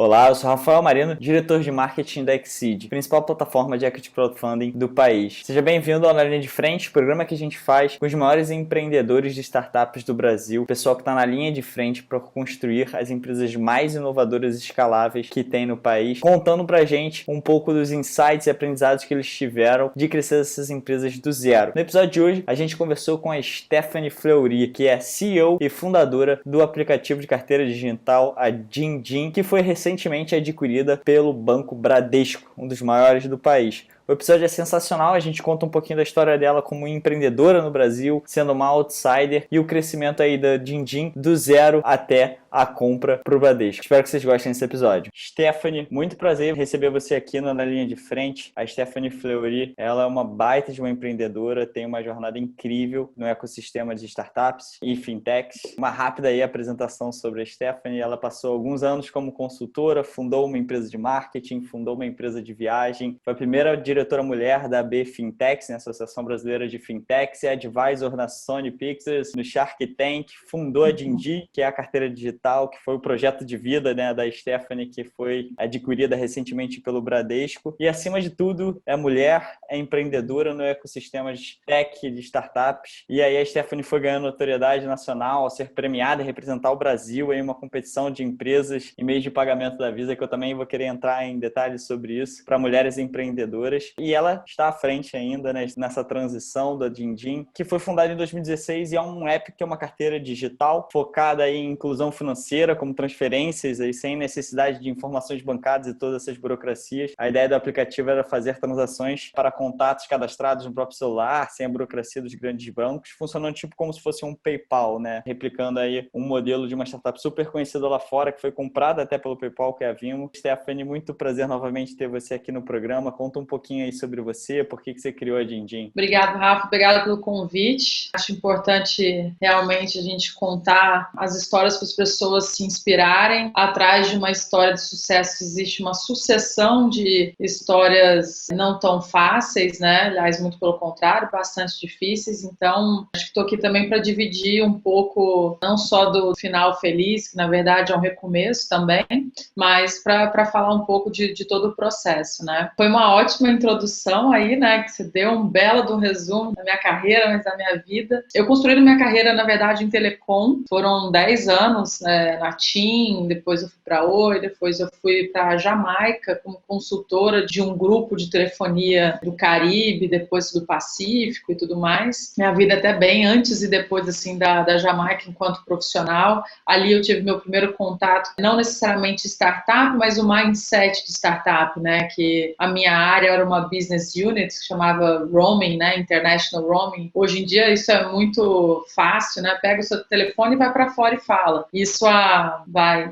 Olá, eu sou Rafael Marino, diretor de marketing da Exceed, principal plataforma de equity crowdfunding do país. Seja bem-vindo ao Na Linha de Frente, programa que a gente faz com os maiores empreendedores de startups do Brasil, pessoal que está na linha de frente para construir as empresas mais inovadoras e escaláveis que tem no país, contando pra gente um pouco dos insights e aprendizados que eles tiveram de crescer essas empresas do zero. No episódio de hoje, a gente conversou com a Stephanie Fleury, que é CEO e fundadora do aplicativo de carteira digital, a DinDin, que foi recentemente adquirida pelo Banco Bradesco, um dos maiores do país. O episódio é sensacional, a gente conta um pouquinho da história dela como empreendedora no Brasil, sendo uma outsider, e o crescimento aí da DinDin do zero até a compra pro Bradesco. Espero que vocês gostem desse episódio. Stephanie, muito prazer receber você aqui na linha de frente. A Stephanie Fleury, ela é uma baita de uma empreendedora, tem uma jornada incrível no ecossistema de startups e fintechs. Uma rápida aí apresentação sobre a Stephanie. Ela passou alguns anos como consultora, fundou uma empresa de marketing, fundou uma empresa de viagem, foi a primeira diretora mulher da AB Fintechs, né, Associação Brasileira de Fintechs, e advisor na Sony Pictures, no Shark Tank, fundou a DinDin, que é a carteira digital, que foi o projeto de vida, né, da Stephanie, que foi adquirida recentemente pelo Bradesco. E, acima de tudo, é mulher, é empreendedora no ecossistema de tech, de startups. E aí a Stephanie foi ganhando notoriedade nacional ao ser premiada e representar o Brasil em uma competição de empresas e meios de pagamento da Visa, que eu também vou querer entrar em detalhes sobre isso, para mulheres empreendedoras. E ela está à frente ainda, né, nessa transição da DinDin, que foi fundada em 2016 e é um app que é uma carteira digital focada em inclusão financeira, como transferências, aí, sem necessidade de informações bancárias e todas essas burocracias. A ideia do aplicativo era fazer transações para contatos cadastrados no próprio celular, sem a burocracia dos grandes bancos, funcionando tipo como se fosse um PayPal, né? Replicando aí um modelo de uma startup super conhecida lá fora, que foi comprada até pelo PayPal, que é a Vimo. Stephanie, muito prazer novamente ter você aqui no programa. Conta um pouquinho aí sobre você, por que você criou a DinDin. Obrigado, Rafa. Obrigada pelo convite. Acho importante realmente a gente contar as histórias para as pessoas se inspirarem. Atrás de uma história de sucesso existe uma sucessão de histórias não tão fáceis, né? Aliás, muito pelo contrário, bastante difíceis. Então, acho que estou aqui também para dividir um pouco, não só do final feliz, que na verdade é um recomeço também, mas para falar um pouco de todo o processo, né? Foi uma ótima introdução aí, né? Que você deu um belo do resumo da minha carreira, mas da minha vida. Eu construí minha carreira, na verdade, em telecom. Foram 10 anos, na TIM, depois eu fui para Oi, depois eu fui para Jamaica como consultora de um grupo de telefonia do Caribe, depois do Pacífico e tudo mais. Minha vida até bem antes e depois assim da Jamaica enquanto profissional. Ali eu tive meu primeiro contato, não necessariamente startup, mas o mindset de startup, né? Que a minha área era uma business unit que chamava roaming, né? International roaming. Hoje em dia isso é muito fácil, né? Pega o seu telefone e vai para fora e fala. Isso há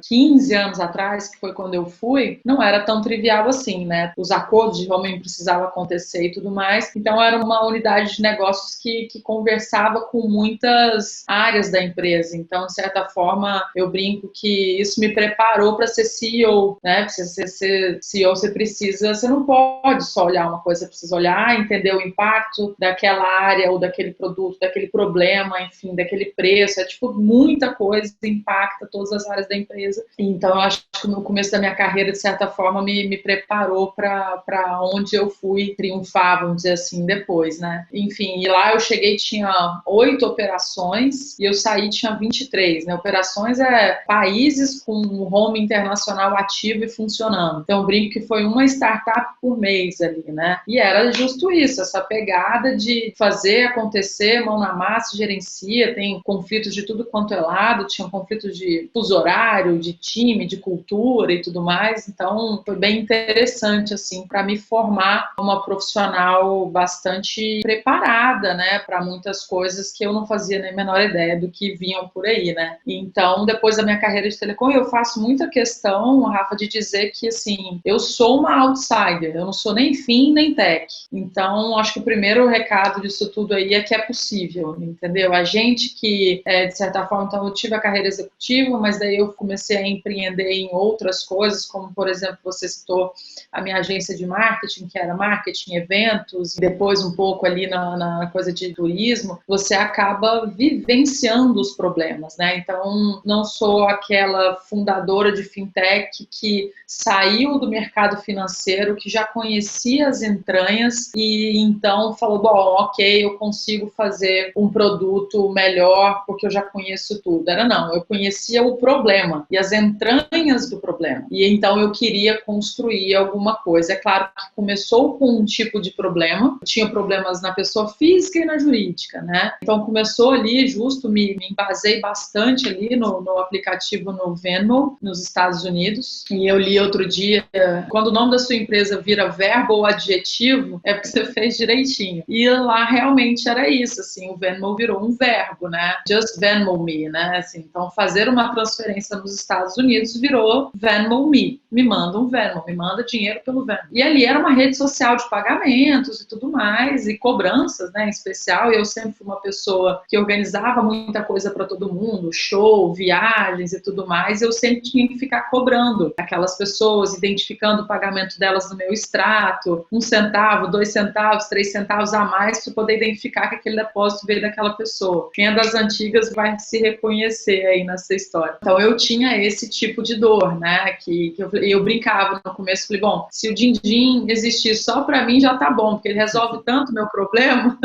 15 anos atrás, que foi quando eu fui, não era tão trivial assim, né? Os acordos de roaming precisavam acontecer e tudo mais. Então era uma unidade de negócios que conversava com muitas áreas da empresa. Então, de certa forma, eu brinco que isso me preparou para ser CEO, né? Para ser CEO, você não pode só olhar uma coisa, você precisa olhar, entender o impacto daquela área ou daquele produto, daquele problema, enfim, daquele preço. É tipo muita coisa impacta todas as áreas da empresa. Então, eu acho que no começo da minha carreira, de certa forma, me preparou para onde eu fui triunfar, vamos dizer assim, depois, né? Enfim, e lá eu cheguei, tinha 8 operações e eu saí, tinha 23, né? Operações é países com um home internacional ativo e funcionando. Então, eu brinco que foi uma startup por mês ali, né? E era justo isso, essa pegada de fazer acontecer, mão na massa, gerencia, tem conflitos de tudo quanto é lado, tinha conflitos de fuso horário, de time, de cultura e tudo mais. Então, foi bem interessante, assim, para me formar uma profissional bastante preparada, né, para muitas coisas que eu não fazia nem a menor ideia do que vinham por aí, né. Então, depois da minha carreira de telecom, eu faço muita questão, Rafa, de dizer que, assim, eu sou uma outsider, eu não sou nem fim nem tech. Então, acho que o primeiro recado disso tudo aí é que é possível, entendeu? A gente que, de certa forma, então eu tive a carreira executiva, mas daí eu comecei a empreender em outras coisas, como, por exemplo, você citou a minha agência de marketing, que era marketing, eventos, e depois um pouco ali na coisa de turismo, você acaba vivenciando os problemas, né? Então, não sou aquela fundadora de fintech que saiu do mercado financeiro, que já conhecia as entranhas e então falou, bom, ok, eu consigo fazer um produto melhor porque eu já conheço tudo. Era não, eu conhecia o problema e as entranhas do problema. E então eu queria construir alguma coisa. É claro que começou com um tipo de problema, tinha problemas na pessoa física e na jurídica, né? Então começou ali, justo, me embasei bastante ali no aplicativo no Venmo, nos Estados Unidos. E eu li outro dia, quando o nome da sua empresa vira verbo ou adjetivo, é porque você fez direitinho. E lá realmente era isso, assim, o Venmo virou um verbo, né? Just Venmo me, né? Assim, então fazer uma transferência nos Estados Unidos virou Venmo me. Me manda um Venmo, me manda dinheiro pelo Venmo. E ali era uma rede social de pagamentos e tudo mais, e cobranças, né, em especial. E eu sempre fui uma pessoa que organizava muita coisa para todo mundo, show, viagens e tudo mais. Eu sempre tinha que ficar cobrando aquelas pessoas, identificando o pagamento delas no meu extrato, 1 centavo, 2 centavos, 3 centavos a mais para poder identificar que aquele depósito veio daquela pessoa. Quem é das antigas vai se reconhecer aí nessa história. Então eu tinha esse tipo de dor, né? Que eu brincava no começo, falei, bom, se o din-din existir só para mim já tá bom, porque ele resolve tanto meu problema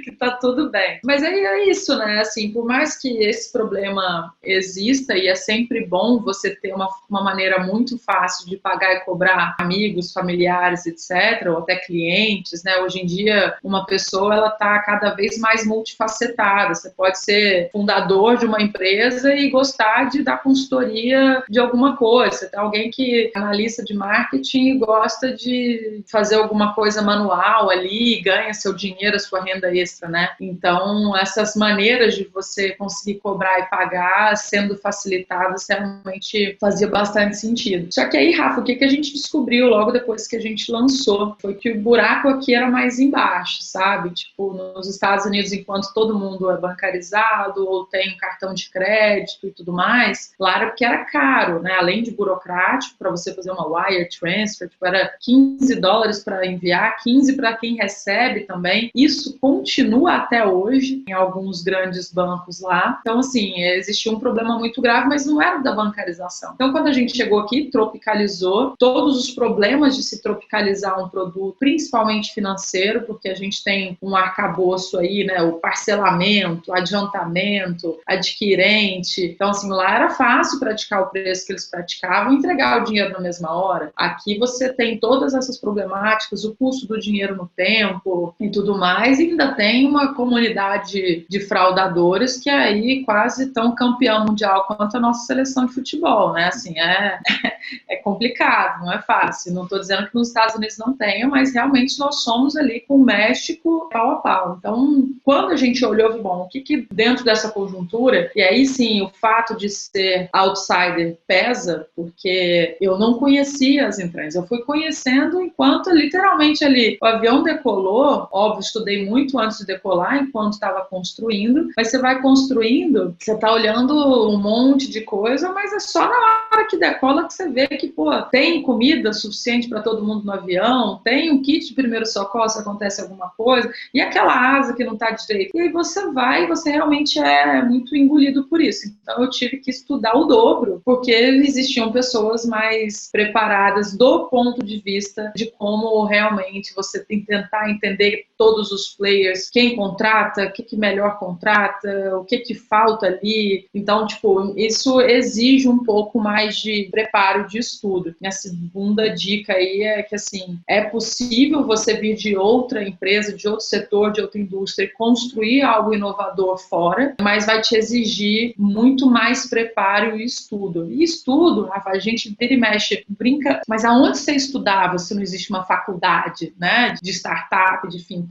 que tá tudo bem. Mas aí é isso, né? Assim, por mais que esse problema exista e é sempre bom você ter uma maneira muito fácil de pagar e cobrar amigos, familiares, etc., ou até clientes, né? Hoje em dia, uma pessoa, ela tá cada vez mais multifacetada. Você pode ser fundador de uma empresa e gostar de dar consultoria de alguma coisa. Você tem alguém que é analista de marketing e gosta de fazer alguma coisa manual ali, ganha seu dinheiro, a sua renda extra, né? Então, essas maneiras de você conseguir cobrar e pagar sendo facilitadas realmente fazia bastante sentido. Só que aí, Rafa, o que a gente descobriu logo depois que a gente lançou foi que o buraco aqui era mais embaixo, sabe? Tipo, nos Estados Unidos, enquanto todo mundo é bancarizado ou tem cartão de crédito e tudo mais, lá era porque era caro, né? Além de burocrático, para você fazer uma wire transfer, tipo, era $15 para enviar, 15 para quem recebe também. Isso continua até hoje em alguns grandes bancos lá. Então, assim, existia um problema muito grave, mas não era da bancarização. Então, quando a gente chegou aqui, tropicalizou todos os problemas de se tropicalizar um produto, principalmente financeiro, porque a gente tem um arcabouço aí, né? O parcelamento, adiantamento, adquirente. Então, assim, lá era fácil praticar o preço que eles praticavam e entregar o dinheiro na mesma hora. Aqui você tem todas essas problemáticas, o custo do dinheiro no tempo e tudo mais, e ainda tem uma comunidade de fraudadores que aí quase tão campeão mundial quanto a nossa seleção de futebol, né? Assim, é complicado, não é fácil. Não estou dizendo que nos Estados Unidos não tenha, mas realmente nós somos ali com o México pau a pau. Então, quando a gente olhou, bom, o que dentro dessa conjuntura, e aí sim, o fato de ser outsider pesa, porque eu não conhecia as entranhas, eu fui conhecendo enquanto literalmente ali o avião decolou, óbvio, estudei muito antes de decolar, enquanto estava construindo, mas você vai construindo, você está olhando um monte de coisa, mas é só na hora que decola que você vê que, pô, tem comida suficiente para todo mundo no avião, tem um kit de primeiro socorro se acontece alguma coisa, e aquela asa que não está direito. E aí você vai e você realmente é muito engolido por isso. Então eu tive que estudar o dobro, porque existiam pessoas mais preparadas do ponto de vista de como realmente você tem que tentar entender todos os players, quem contrata, o que melhor contrata, o que falta ali. Então, tipo, isso exige um pouco mais de preparo de estudo. Minha segunda dica aí é que, assim, é possível você vir de outra empresa, de outro setor, de outra indústria e construir algo inovador fora, mas vai te exigir muito mais preparo e estudo. E estudo, Rafa, a gente vira e mexe, brinca, mas aonde você estudava se não existe uma faculdade, né, de startup, de fintech?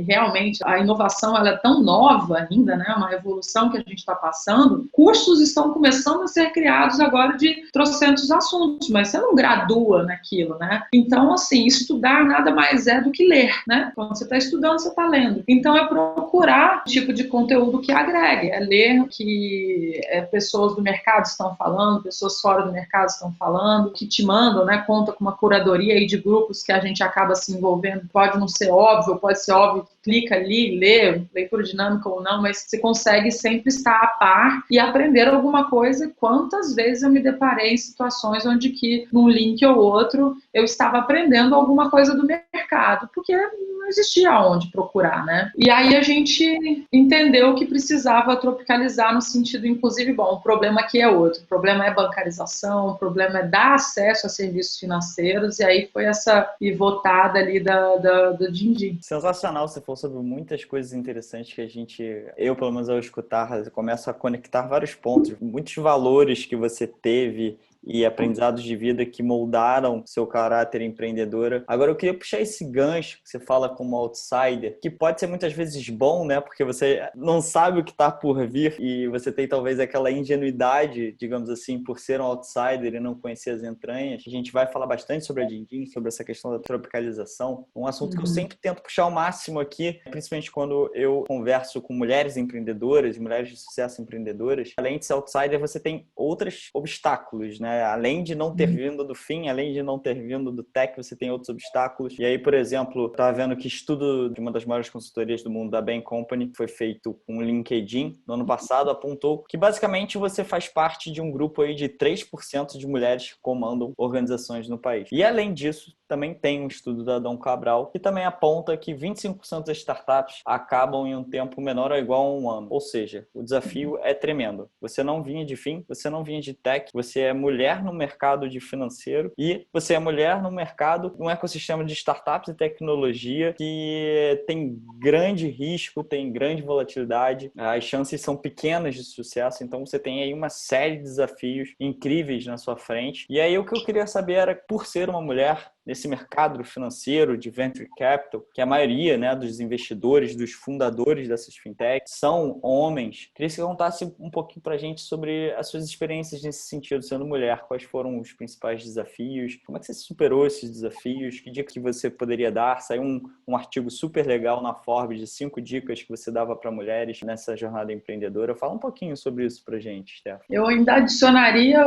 Realmente a inovação ela é tão nova ainda, né, uma evolução que a gente está passando. Cursos estão começando a ser criados agora de de trocentos assuntos, mas você não gradua naquilo, né? Então, assim, estudar nada mais é do que ler, né? Quando você está estudando, você está lendo. Então, é procurar um tipo de conteúdo que agregue, é ler o que pessoas do mercado estão falando, pessoas fora do mercado estão falando, que te mandam, né? Conta com uma curadoria aí de grupos que a gente acaba se envolvendo. Pode não ser óbvio, pode ser óbvio, clica ali, lê, leitura dinâmica ou não, mas você consegue sempre estar a par e aprender alguma coisa. Quantas vezes eu me deparei em situações onde que, num link ou outro, eu estava aprendendo alguma coisa do mercado, porque não existia onde procurar, né? E aí a gente entendeu que precisava tropicalizar no sentido, inclusive, bom, o problema aqui é outro, o problema é bancarização, o problema é dar acesso a serviços financeiros, e aí foi essa pivotada ali do Din-Din. Sensacional, você falou sobre muitas coisas interessantes que eu pelo menos ao escutar, começo a conectar vários pontos, muitos valores que você teve e aprendizados de vida que moldaram seu caráter empreendedora. Agora eu queria puxar esse gancho que você fala como outsider, que pode ser muitas vezes bom, né? Porque você não sabe o que está por vir e você tem talvez aquela ingenuidade, digamos assim, por ser um outsider e não conhecer as entranhas. A gente vai falar bastante sobre a Din-Din, sobre essa questão da tropicalização. Um assunto que eu sempre tento puxar ao máximo aqui, principalmente quando eu converso com mulheres empreendedoras, mulheres de sucesso empreendedoras. Além de ser outsider, você tem outros obstáculos, né? Além de não ter vindo do fim, além de não ter vindo do tech, você tem outros obstáculos. E aí, por exemplo, estava vendo que estudo de uma das maiores consultorias do mundo, da Bain Company, que foi feito com o LinkedIn no ano passado, apontou que basicamente você faz parte de um grupo aí de 3% de mulheres que comandam organizações no país. E além disso, também tem um estudo da Dom Cabral que também aponta que 25% das startups acabam em um tempo menor ou igual a um ano. Ou seja, o desafio é tremendo. Você não vinha de fim, você não vinha de tech, você é mulher no mercado de financeiro e você é mulher no mercado, num ecossistema de startups e tecnologia que tem grande risco, tem grande volatilidade, as chances são pequenas de sucesso, então você tem aí uma série de desafios incríveis na sua frente. E aí o que eu queria saber era, por ser uma mulher nesse mercado financeiro de venture capital, que a maioria, né, dos investidores, dos fundadores dessas fintechs são homens. Queria que você contasse um pouquinho para a gente sobre as suas experiências nesse sentido, sendo mulher. Quais foram os principais desafios? Como é que você superou esses desafios? Que dica que você poderia dar? Saiu um artigo super legal na Forbes de 5 dicas que você dava para mulheres nessa jornada empreendedora. Fala um pouquinho sobre isso para a gente, Steph. Eu ainda adicionaria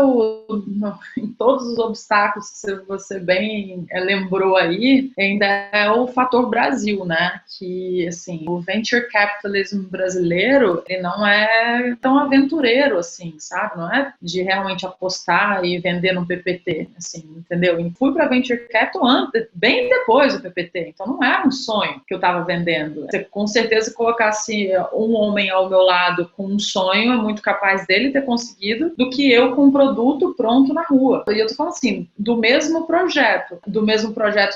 em todos os obstáculos que você bem lembrou aí, ainda é o fator Brasil, né? Que, assim, o venture capitalism brasileiro, ele não é tão aventureiro, assim, sabe? Não é de realmente apostar e vender no PPT, assim, entendeu? E fui para venture capital bem depois do PPT, então não era um sonho que eu estava vendendo. Você, com certeza, colocasse um homem ao meu lado com um sonho, é muito capaz dele ter conseguido, do que eu com um produto pronto na rua. E eu tô falando assim, do mesmo projeto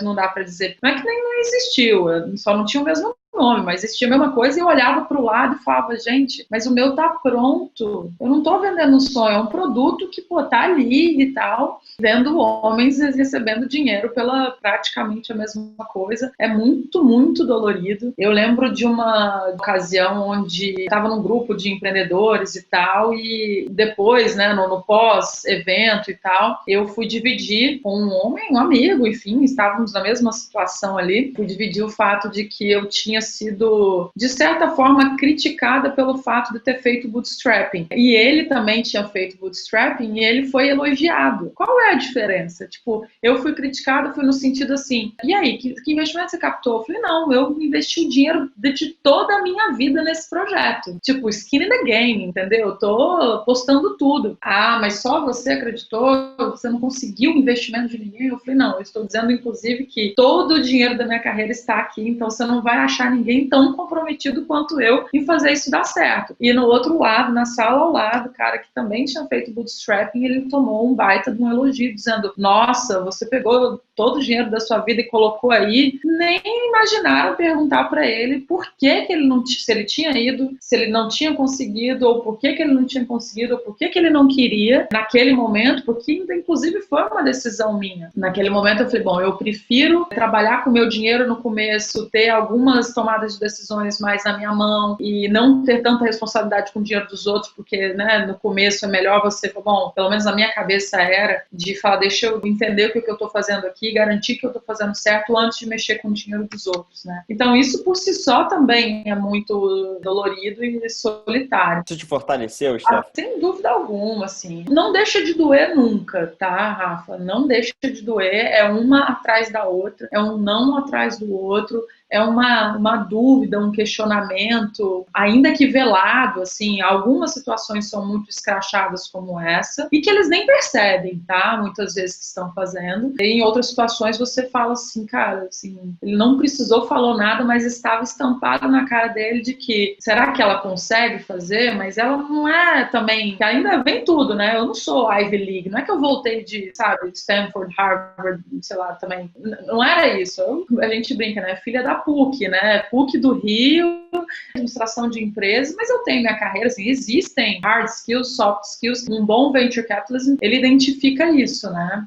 não dá para dizer, não é que nem não existiu, só não tinha o mesmo nome, mas existia a mesma coisa e eu olhava para o lado e falava, gente, mas o meu tá pronto, eu não tô vendendo um sonho, é um produto que, pô, tá ali e tal, vendo homens recebendo dinheiro pela praticamente a mesma coisa, é muito, muito dolorido. Eu lembro de uma ocasião onde estava num grupo de empreendedores e tal, e depois, né, no pós-evento e tal, eu fui dividir com um homem, um amigo, enfim, estávamos na mesma situação ali, fui dividir o fato de que eu tinha sido, de certa forma, criticada pelo fato de ter feito bootstrapping. E ele também tinha feito bootstrapping e ele foi elogiado. Qual é a diferença? Tipo, eu fui criticada, fui no sentido assim, e aí, que investimento você captou? Eu falei, não, eu investi o dinheiro de toda a minha vida nesse projeto. Tipo, skin in the game, entendeu? Eu tô postando tudo. Ah, mas só você acreditou? Você não conseguiu o investimento de ninguém? Eu falei, não, eu estou dizendo, inclusive, que todo o dinheiro da minha carreira está aqui, então você não vai achar ninguém tão comprometido quanto eu em fazer isso dar certo. E no outro lado, na sala ao lado, o cara que também tinha feito bootstrapping, ele tomou um baita de um elogio, dizendo, nossa, você pegou todo o dinheiro da sua vida e colocou aí. Nem imaginaram perguntar para ele por que ele não, se ele tinha ido, se ele não tinha conseguido, ou por que ele não tinha conseguido, ou por que ele não queria naquele momento, porque inclusive foi uma decisão minha. Naquele momento eu falei, bom, eu prefiro trabalhar com meu dinheiro no começo, ter algumas tomadas de decisões mais na minha mão e não ter tanta responsabilidade com o dinheiro dos outros, porque, né, no começo é melhor você, bom, pelo menos na minha cabeça era de falar, deixa eu entender o que eu estou fazendo aqui, garantir que eu estou fazendo certo antes de mexer com o dinheiro dos outros, né? Então isso por si só também é muito dolorido e solitário. Isso te fortaleceu, Steph? Sem dúvida alguma, assim. Não deixa de doer nunca, tá, Rafa? Não deixa de doer, é uma atrás da outra, é um não atrás do outro, é uma dúvida, um questionamento, ainda que velado, assim, algumas situações são muito escrachadas como essa, e que eles nem percebem, tá? Muitas vezes que estão fazendo. E em outras situações você fala assim, cara, assim, ele não precisou, falou nada, mas estava estampado na cara dele de que, será que ela consegue fazer? Mas ela não é também, que ainda vem tudo, né? Eu não sou Ivy League, não é que eu voltei de, sabe, Stanford, Harvard, sei lá, também. Não era isso. A gente brinca, né? Filha da PUC, né? PUC do Rio, administração de empresas, mas eu tenho minha carreira, assim, existem hard skills, soft skills, um bom venture capitalist, ele identifica isso, né?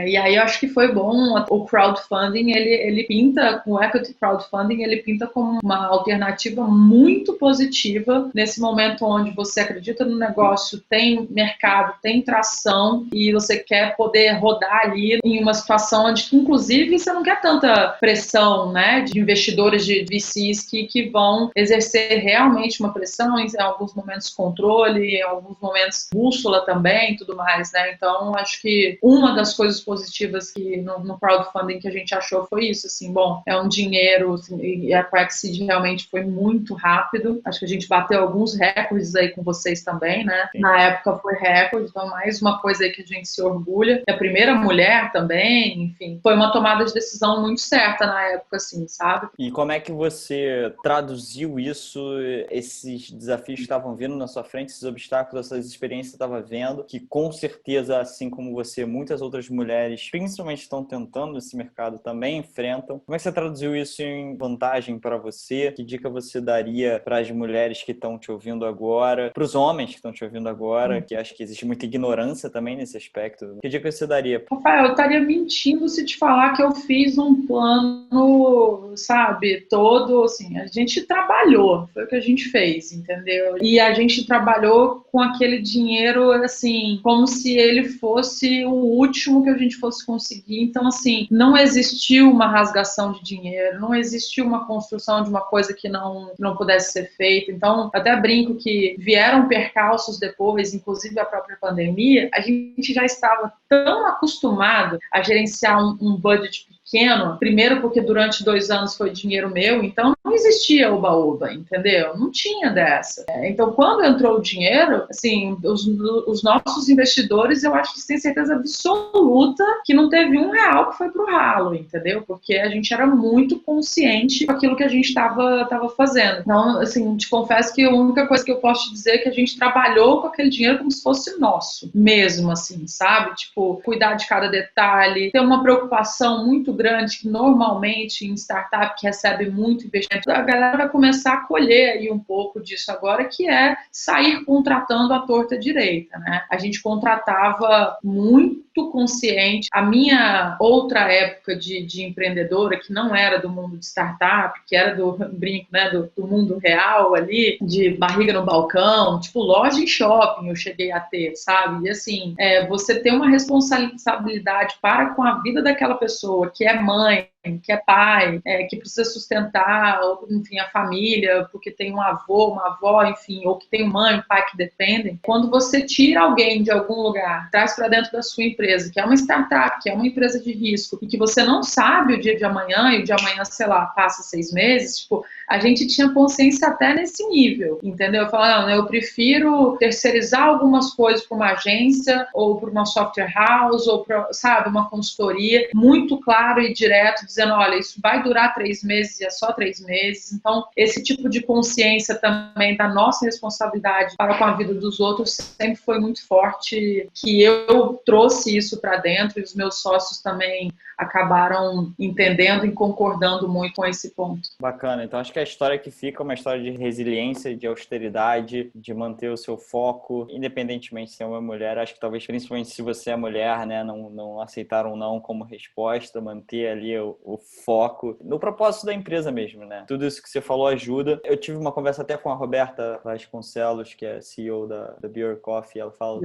E aí eu acho que foi bom, o crowdfunding, ele pinta, com o equity crowdfunding, ele pinta como uma alternativa muito positiva nesse momento onde você acredita no negócio, tem mercado, tem tração e você quer poder rodar ali em uma situação onde, inclusive, você não quer tanta pressão, né, de investidores de VCs que vão exercer realmente uma pressão, em alguns momentos controle, em alguns momentos bússola também, tudo mais, né? Então, acho que uma das coisas positivas que no crowdfunding que a gente achou foi isso, assim, bom, é um dinheiro, assim, e a Quackseed realmente foi muito rápido, acho que a gente bateu alguns recordes aí com vocês também, né? Sim. Na época foi recorde, então mais uma coisa aí que a gente se orgulha. E a primeira mulher também, enfim, foi uma tomada de decisão muito certa na época, assim, sabe? E como é que você traduziu isso, esses desafios que estavam vindo na sua frente, esses obstáculos, essas experiências que você estava vendo, que com certeza, assim como você, muitas outras mulheres, principalmente estão tentando nesse mercado, também enfrentam. Como é que você traduziu isso em vantagem para você? Que dica você daria para as mulheres que estão te ouvindo agora, para os homens que estão te ouvindo agora, que acho que existe muita ignorância também nesse aspecto? Que dica você daria? Rafael, eu estaria mentindo se te falar que eu fiz um plano, sabe, todo, assim, a gente trabalhou, foi o que a gente fez, entendeu? E a gente trabalhou com aquele dinheiro, assim, como se ele fosse o último que a gente fosse conseguir. Então, assim, não existiu uma rasgação de dinheiro, não existiu uma construção de uma coisa que não pudesse ser feita. Então, até brinco que vieram percalços depois, inclusive a própria pandemia, a gente já estava tão acostumado a gerenciar um budget pequeno, primeiro porque durante 2 anos foi dinheiro meu, então não existia oba-oba, entendeu? Não tinha dessa. Então, quando entrou o dinheiro, assim, os nossos investidores, eu acho que têm certeza absoluta que não teve R$1 que foi pro ralo, entendeu? Porque a gente era muito consciente daquilo que a gente estava fazendo. Então, assim, te confesso que a única coisa que eu posso te dizer é que a gente trabalhou com aquele dinheiro como se fosse nosso, mesmo assim, sabe? Tipo, cuidar de cada detalhe, ter uma preocupação muito grande que normalmente em startup que recebe muito investimento, a galera vai começar a colher aí um pouco disso agora, que é sair contratando à torta direita, né? A gente contratava muito consciente. A minha outra época de empreendedora, que não era do mundo de startup, que era do brinco, né, do mundo real ali, de barriga no balcão, tipo loja e shopping eu cheguei a ter, sabe? E assim, você tem uma responsabilidade para com a vida daquela pessoa, que é mãe, que é pai, que precisa sustentar, enfim, a família, porque tem um avô, uma avó, enfim, ou que tem mãe, pai que dependem. Quando você tira alguém de algum lugar, traz para dentro da sua empresa, que é uma startup, que é uma empresa de risco, e que você não sabe o dia de amanhã, e o de amanhã, sei lá, passa 6 meses, tipo, a gente tinha consciência até nesse nível, entendeu? Eu falava, não, eu prefiro terceirizar algumas coisas para uma agência, ou para uma software house, ou para, sabe, uma consultoria, muito claro e direto, dizendo, olha, isso vai durar 3 meses e é só 3 meses. Então, esse tipo de consciência também da nossa responsabilidade para com a vida dos outros sempre foi muito forte, que eu trouxe isso para dentro e os meus sócios também acabaram entendendo e concordando muito com esse ponto. Bacana, então acho que a história que fica é uma história de resiliência, de austeridade, de manter o seu foco, independentemente se é uma mulher, acho que talvez principalmente se você é mulher, né, não aceitar um não como resposta, manter ali o foco no propósito da empresa mesmo, né? Tudo isso que você falou ajuda. Eu tive uma conversa até com a Roberta Vasconcelos, que é CEO da Beer Coffee, ela fala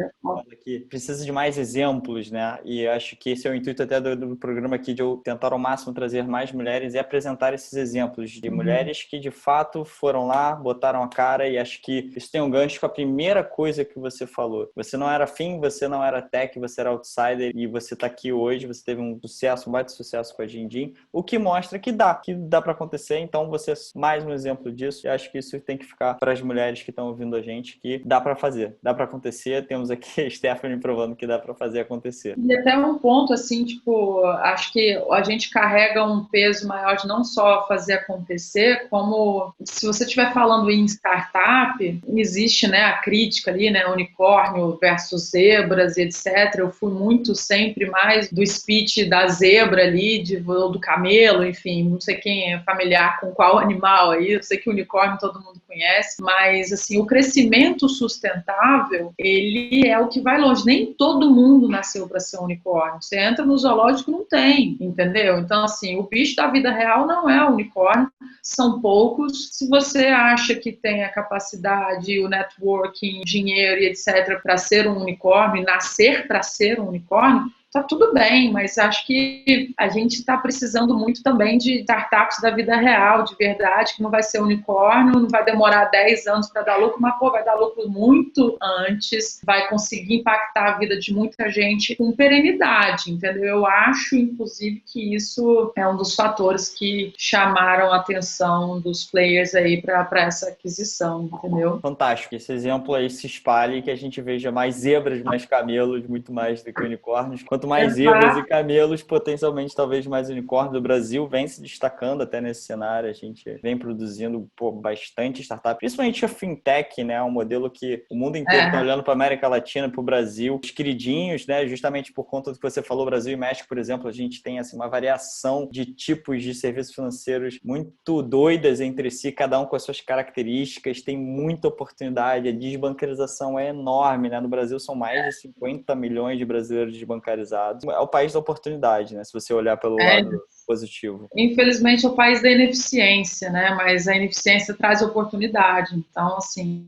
que precisa de mais exemplos, né? E acho que esse é o intuito até do programa aqui, de eu tentar ao máximo trazer mais mulheres e apresentar esses exemplos de mulheres que de fato foram lá, botaram a cara, e acho que isso tem um gancho com a primeira coisa que você falou. Você não era afim, você não era tech, você era outsider, e você tá aqui hoje, você teve um sucesso, um baita sucesso com a Dindim, o que mostra que dá para acontecer. Então você é mais um exemplo disso, e acho que isso tem que ficar para as mulheres que estão ouvindo a gente, que dá para fazer, dá para acontecer. Temos aqui a Stephanie provando que dá para fazer acontecer. E até um ponto, assim, tipo, acho que a gente carrega um peso maior de não só fazer acontecer, como se você estiver falando em startup, existe, né, a crítica ali, né, unicórnio versus zebras, etc. Eu fui muito sempre mais do speech da zebra ali, ou do camelo, enfim, não sei quem é familiar com qual animal aí, eu sei que o unicórnio todo mundo conhece, mas, assim, o crescimento sustentável, ele é o que vai longe. Nem todo mundo nasceu para ser um unicórnio. Você entra no zoológico, não tem, entendeu? Então, assim, o bicho da vida real não é o unicórnio, são poucos. Se você acha que tem a capacidade, o networking, dinheiro e etc. para ser um unicórnio, nascer para ser um unicórnio, tá tudo bem, mas acho que a gente está precisando muito também de startups da vida real, de verdade, que não vai ser unicórnio, não vai demorar 10 anos para dar lucro, mas, pô, vai dar lucro muito antes, vai conseguir impactar a vida de muita gente com perenidade, entendeu? Eu acho, inclusive, que isso é um dos fatores que chamaram a atenção dos players aí para essa aquisição, entendeu? Fantástico, esse exemplo aí se espalhe, que a gente veja mais zebras, mais camelos, muito mais do que unicórnios. Quanto mais zebras e camelos, potencialmente talvez mais unicórnios. O Brasil vem se destacando até nesse cenário, a gente vem produzindo bastante startup, principalmente a fintech, né? Um modelo que o mundo inteiro está olhando para a América Latina, para o Brasil. Os queridinhos, né? Justamente por conta do que você falou, Brasil e México, por exemplo, a gente tem assim, uma variação de tipos de serviços financeiros muito doidas entre si, cada um com as suas características, tem muita oportunidade, a desbancarização é enorme, né? No Brasil são mais de 50 milhões de brasileiros desbancarizados. É o país da oportunidade, né? Se você olhar pelo lado positivo. Infelizmente é o país da ineficiência, né? Mas a ineficiência traz oportunidade. Então, assim,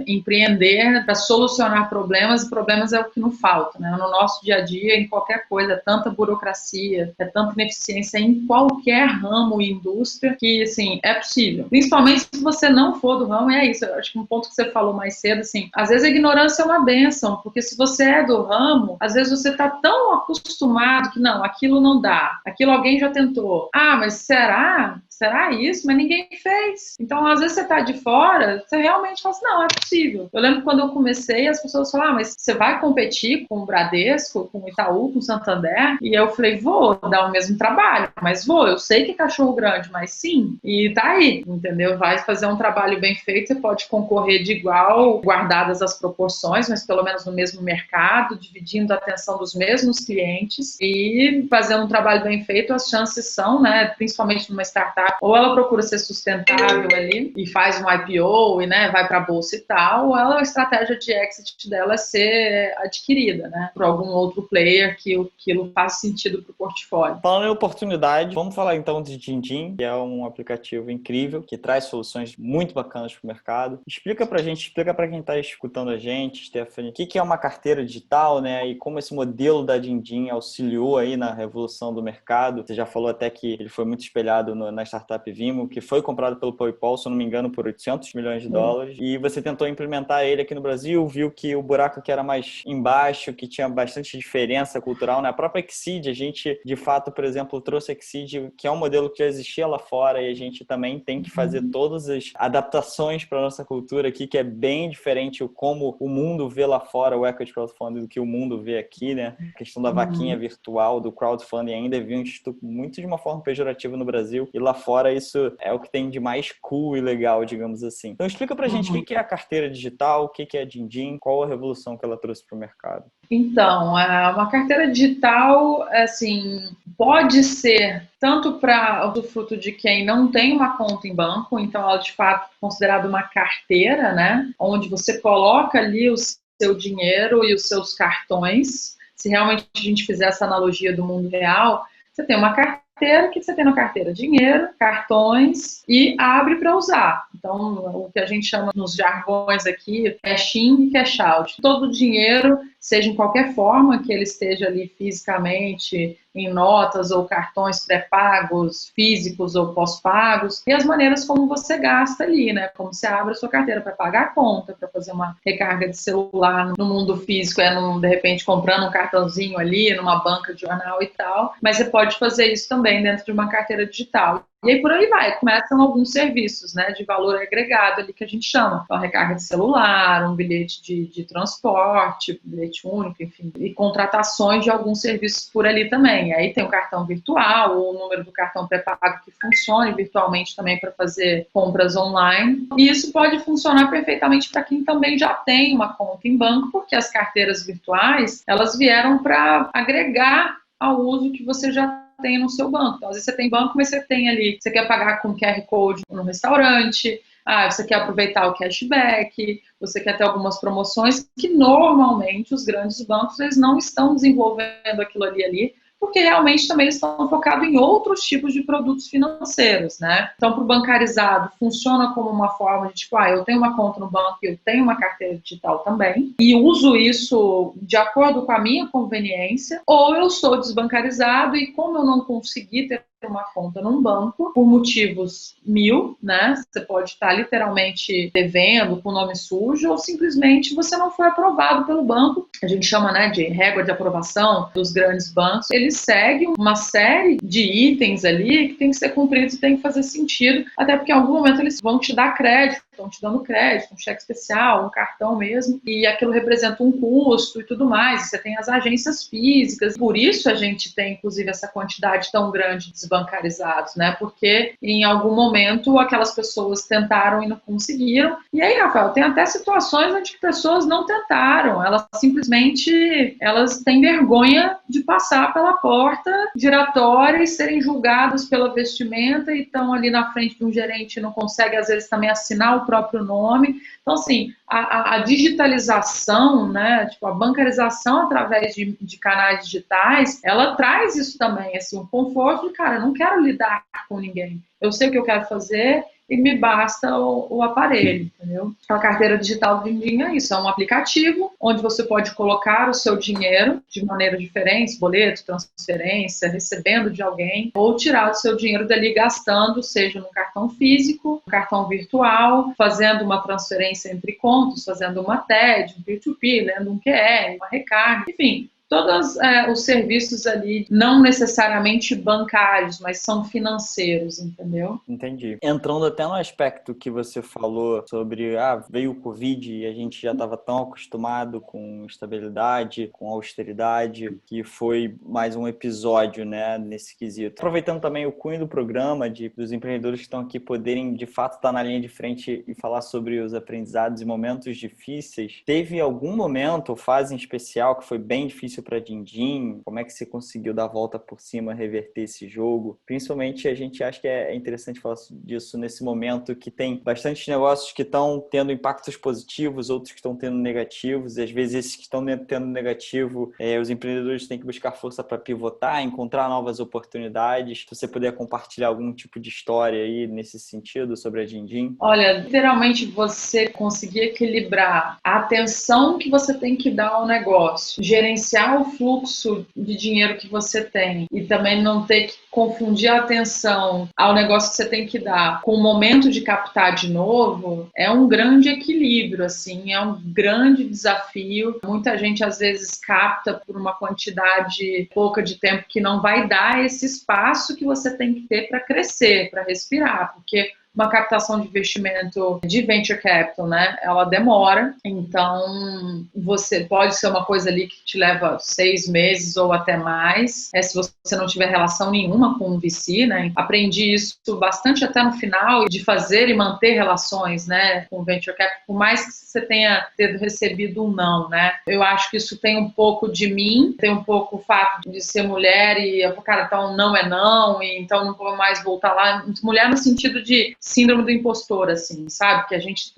empreender para solucionar problemas, e problemas é o que não falta, né? No nosso dia a dia, em qualquer coisa, é tanta burocracia, é tanta ineficiência em qualquer ramo e indústria que, assim, é possível. Principalmente se você não for do ramo, é isso. Eu acho que um ponto que você falou mais cedo, assim, às vezes a ignorância é uma bênção, porque se você é do ramo, às vezes você está tão acostumado que, não, aquilo não dá, aquilo alguém já tentou. Ah, mas será? Será isso? Mas ninguém fez. Então, às vezes você tá de fora, você realmente fala assim, não, é possível. Eu lembro quando eu comecei, as pessoas falaram, mas você vai competir com o Bradesco, com o Itaú, com o Santander? E eu falei, vou dar o mesmo trabalho, mas vou. Eu sei que é cachorro grande, mas sim. E tá aí, entendeu? Vai fazer um trabalho bem feito, você pode concorrer de igual, guardadas as proporções, mas pelo menos no mesmo mercado, dividindo a atenção dos mesmos clientes e fazendo um trabalho bem feito, as chances são, né, principalmente numa startup, ou ela procura ser sustentável ali e faz um IPO e, né, vai para a bolsa e tal, ou ela, a estratégia de exit dela é ser adquirida, né, por algum outro player que aquilo faz sentido para o portfólio. Falando em oportunidade, vamos falar então de Dindim, que é um aplicativo incrível, que traz soluções muito bacanas para o mercado. Explica para quem está escutando a gente, Stephanie, o que é uma carteira digital, né, e como esse modelo da Dindim auxiliou aí na revolução do mercado. Você já falou até que ele foi muito espelhado na startup Vimo, que foi comprado pelo PayPal, se eu não me engano, por 800 milhões de dólares. E você tentou implementar ele aqui no Brasil, viu que o buraco aqui era mais embaixo, que tinha bastante diferença cultural. Na própria Exceed, a gente, de fato, por exemplo, trouxe a Exceed, que é um modelo que já existia lá fora, e a gente também tem que fazer todas as adaptações para a nossa cultura aqui, que é bem diferente como o mundo vê lá fora o equity crowdfunding do que o mundo vê aqui, né? A questão da vaquinha virtual, do crowdfunding ainda é visto muito de uma forma pejorativa no Brasil, e lá fora isso é o que tem de mais cool e legal, digamos assim. Então explica pra gente o que é a carteira digital, o que é a Dindim, qual a revolução que ela trouxe para o mercado. Então, uma carteira digital, assim, pode ser tanto para o fruto de quem não tem uma conta em banco, então ela de fato é considerada uma carteira, né, onde você coloca ali o seu dinheiro e os seus cartões. Se realmente a gente fizer essa analogia do mundo real, você tem uma carteira carteira. O que você tem na carteira? Dinheiro, cartões e abre para usar. Então, o que a gente chama nos jargões aqui, cash in e cash out. Todo o dinheiro, seja em qualquer forma que ele esteja ali fisicamente, em notas ou cartões pré-pagos, físicos ou pós-pagos, e as maneiras como você gasta ali, né? Como você abre a sua carteira para pagar a conta, para fazer uma recarga de celular no mundo físico, de repente comprando um cartãozinho ali, numa banca de jornal e tal, mas você pode fazer isso também dentro de uma carteira digital. E aí por aí vai, começam alguns serviços, né, de valor agregado ali que a gente chama. Então, recarga de celular, um bilhete de transporte, bilhete único, enfim, e contratações de alguns serviços por ali também. Aí tem o cartão virtual, ou o número do cartão pré-pago que funcione virtualmente também para fazer compras online. E isso pode funcionar perfeitamente para quem também já tem uma conta em banco, porque as carteiras virtuais, elas vieram para agregar ao uso que você já tem no seu banco. Então, às vezes você tem banco, mas você tem ali, você quer pagar com QR Code no restaurante, você quer aproveitar o cashback, você quer ter algumas promoções que normalmente os grandes bancos eles não estão desenvolvendo aquilo ali, porque realmente também eles estão focados em outros tipos de produtos financeiros, né? Então, para o bancarizado, funciona como uma forma de, tipo, eu tenho uma conta no banco e eu tenho uma carteira digital também, e uso isso de acordo com a minha conveniência, ou eu sou desbancarizado e como eu não consegui ter uma conta num banco, por motivos mil, né? Você pode estar literalmente devendo com nome sujo ou simplesmente você não foi aprovado pelo banco. A gente chama, né, de régua de aprovação dos grandes bancos. Eles seguem uma série de itens ali que tem que ser cumpridos e tem que fazer sentido, até porque em algum momento eles vão te dar crédito, estão te dando crédito, um cheque especial, um cartão mesmo, e aquilo representa um custo e tudo mais. Você tem as agências físicas, por isso a gente tem, inclusive, essa quantidade tão grande de desbancarizados, né? Porque em algum momento aquelas pessoas tentaram e não conseguiram. E aí, Rafael, tem até situações onde pessoas não tentaram, elas simplesmente têm vergonha de passar pela porta giratória e serem julgadas pela vestimenta e estão ali na frente de um gerente e não consegue, às vezes, também assinar o próprio nome. Então, assim, a digitalização, né, tipo, a bancarização através de canais digitais, ela traz isso também, assim, um conforto de, cara, eu não quero lidar com ninguém. Eu sei o que eu quero fazer e me basta o aparelho, entendeu? A carteira digital do Dindim é isso, é um aplicativo onde você pode colocar o seu dinheiro de maneira diferente, boleto, transferência, recebendo de alguém, ou tirar o seu dinheiro dali gastando, seja no cartão físico, no cartão virtual, fazendo uma transferência entre contas, fazendo uma TED, um P2P, lendo um QR, uma recarga, enfim, todos os serviços ali, não necessariamente bancários, mas são financeiros, entendeu? Entendi. Entrando até no aspecto que você falou sobre, veio o Covid e a gente já estava tão acostumado com estabilidade, com austeridade, que foi mais um episódio, né, nesse quesito. Aproveitando também o cunho do programa, dos empreendedores que estão aqui poderem, de fato, estar na linha de frente e falar sobre os aprendizados e momentos difíceis, teve algum momento ou fase em especial que foi bem difícil para Dindim? Como é que você conseguiu dar a volta por cima, reverter esse jogo? Principalmente a gente acha que é interessante falar disso nesse momento que tem bastante negócios que estão tendo impactos positivos, outros que estão tendo negativos, e às vezes esses que estão tendo negativo, os empreendedores têm que buscar força para pivotar, encontrar novas oportunidades. Se você puder compartilhar algum tipo de história aí nesse sentido sobre a Dindim? Olha, literalmente você conseguir equilibrar a atenção que você tem que dar ao negócio, gerenciar o fluxo de dinheiro que você tem e também não ter que confundir a atenção ao negócio que você tem que dar com o momento de captar de novo, é um grande equilíbrio, assim, é um grande desafio. Muita gente às vezes capta por uma quantidade pouca de tempo que não vai dar esse espaço que você tem que ter para crescer, para respirar, porque uma captação de investimento de venture capital, né? Ela demora, então você pode ser uma coisa ali que te leva 6 meses ou até mais, se você não tiver relação nenhuma com o VC, né? Aprendi isso bastante até no final, de fazer e manter relações, né, com o venture capital, por mais que você tenha recebido um não, né? Eu acho que isso tem um pouco de mim, tem um pouco o fato de ser mulher e, cara, então não é não, e então não vou mais voltar lá. Mulher no sentido de síndrome do impostor, assim, sabe? Que a gente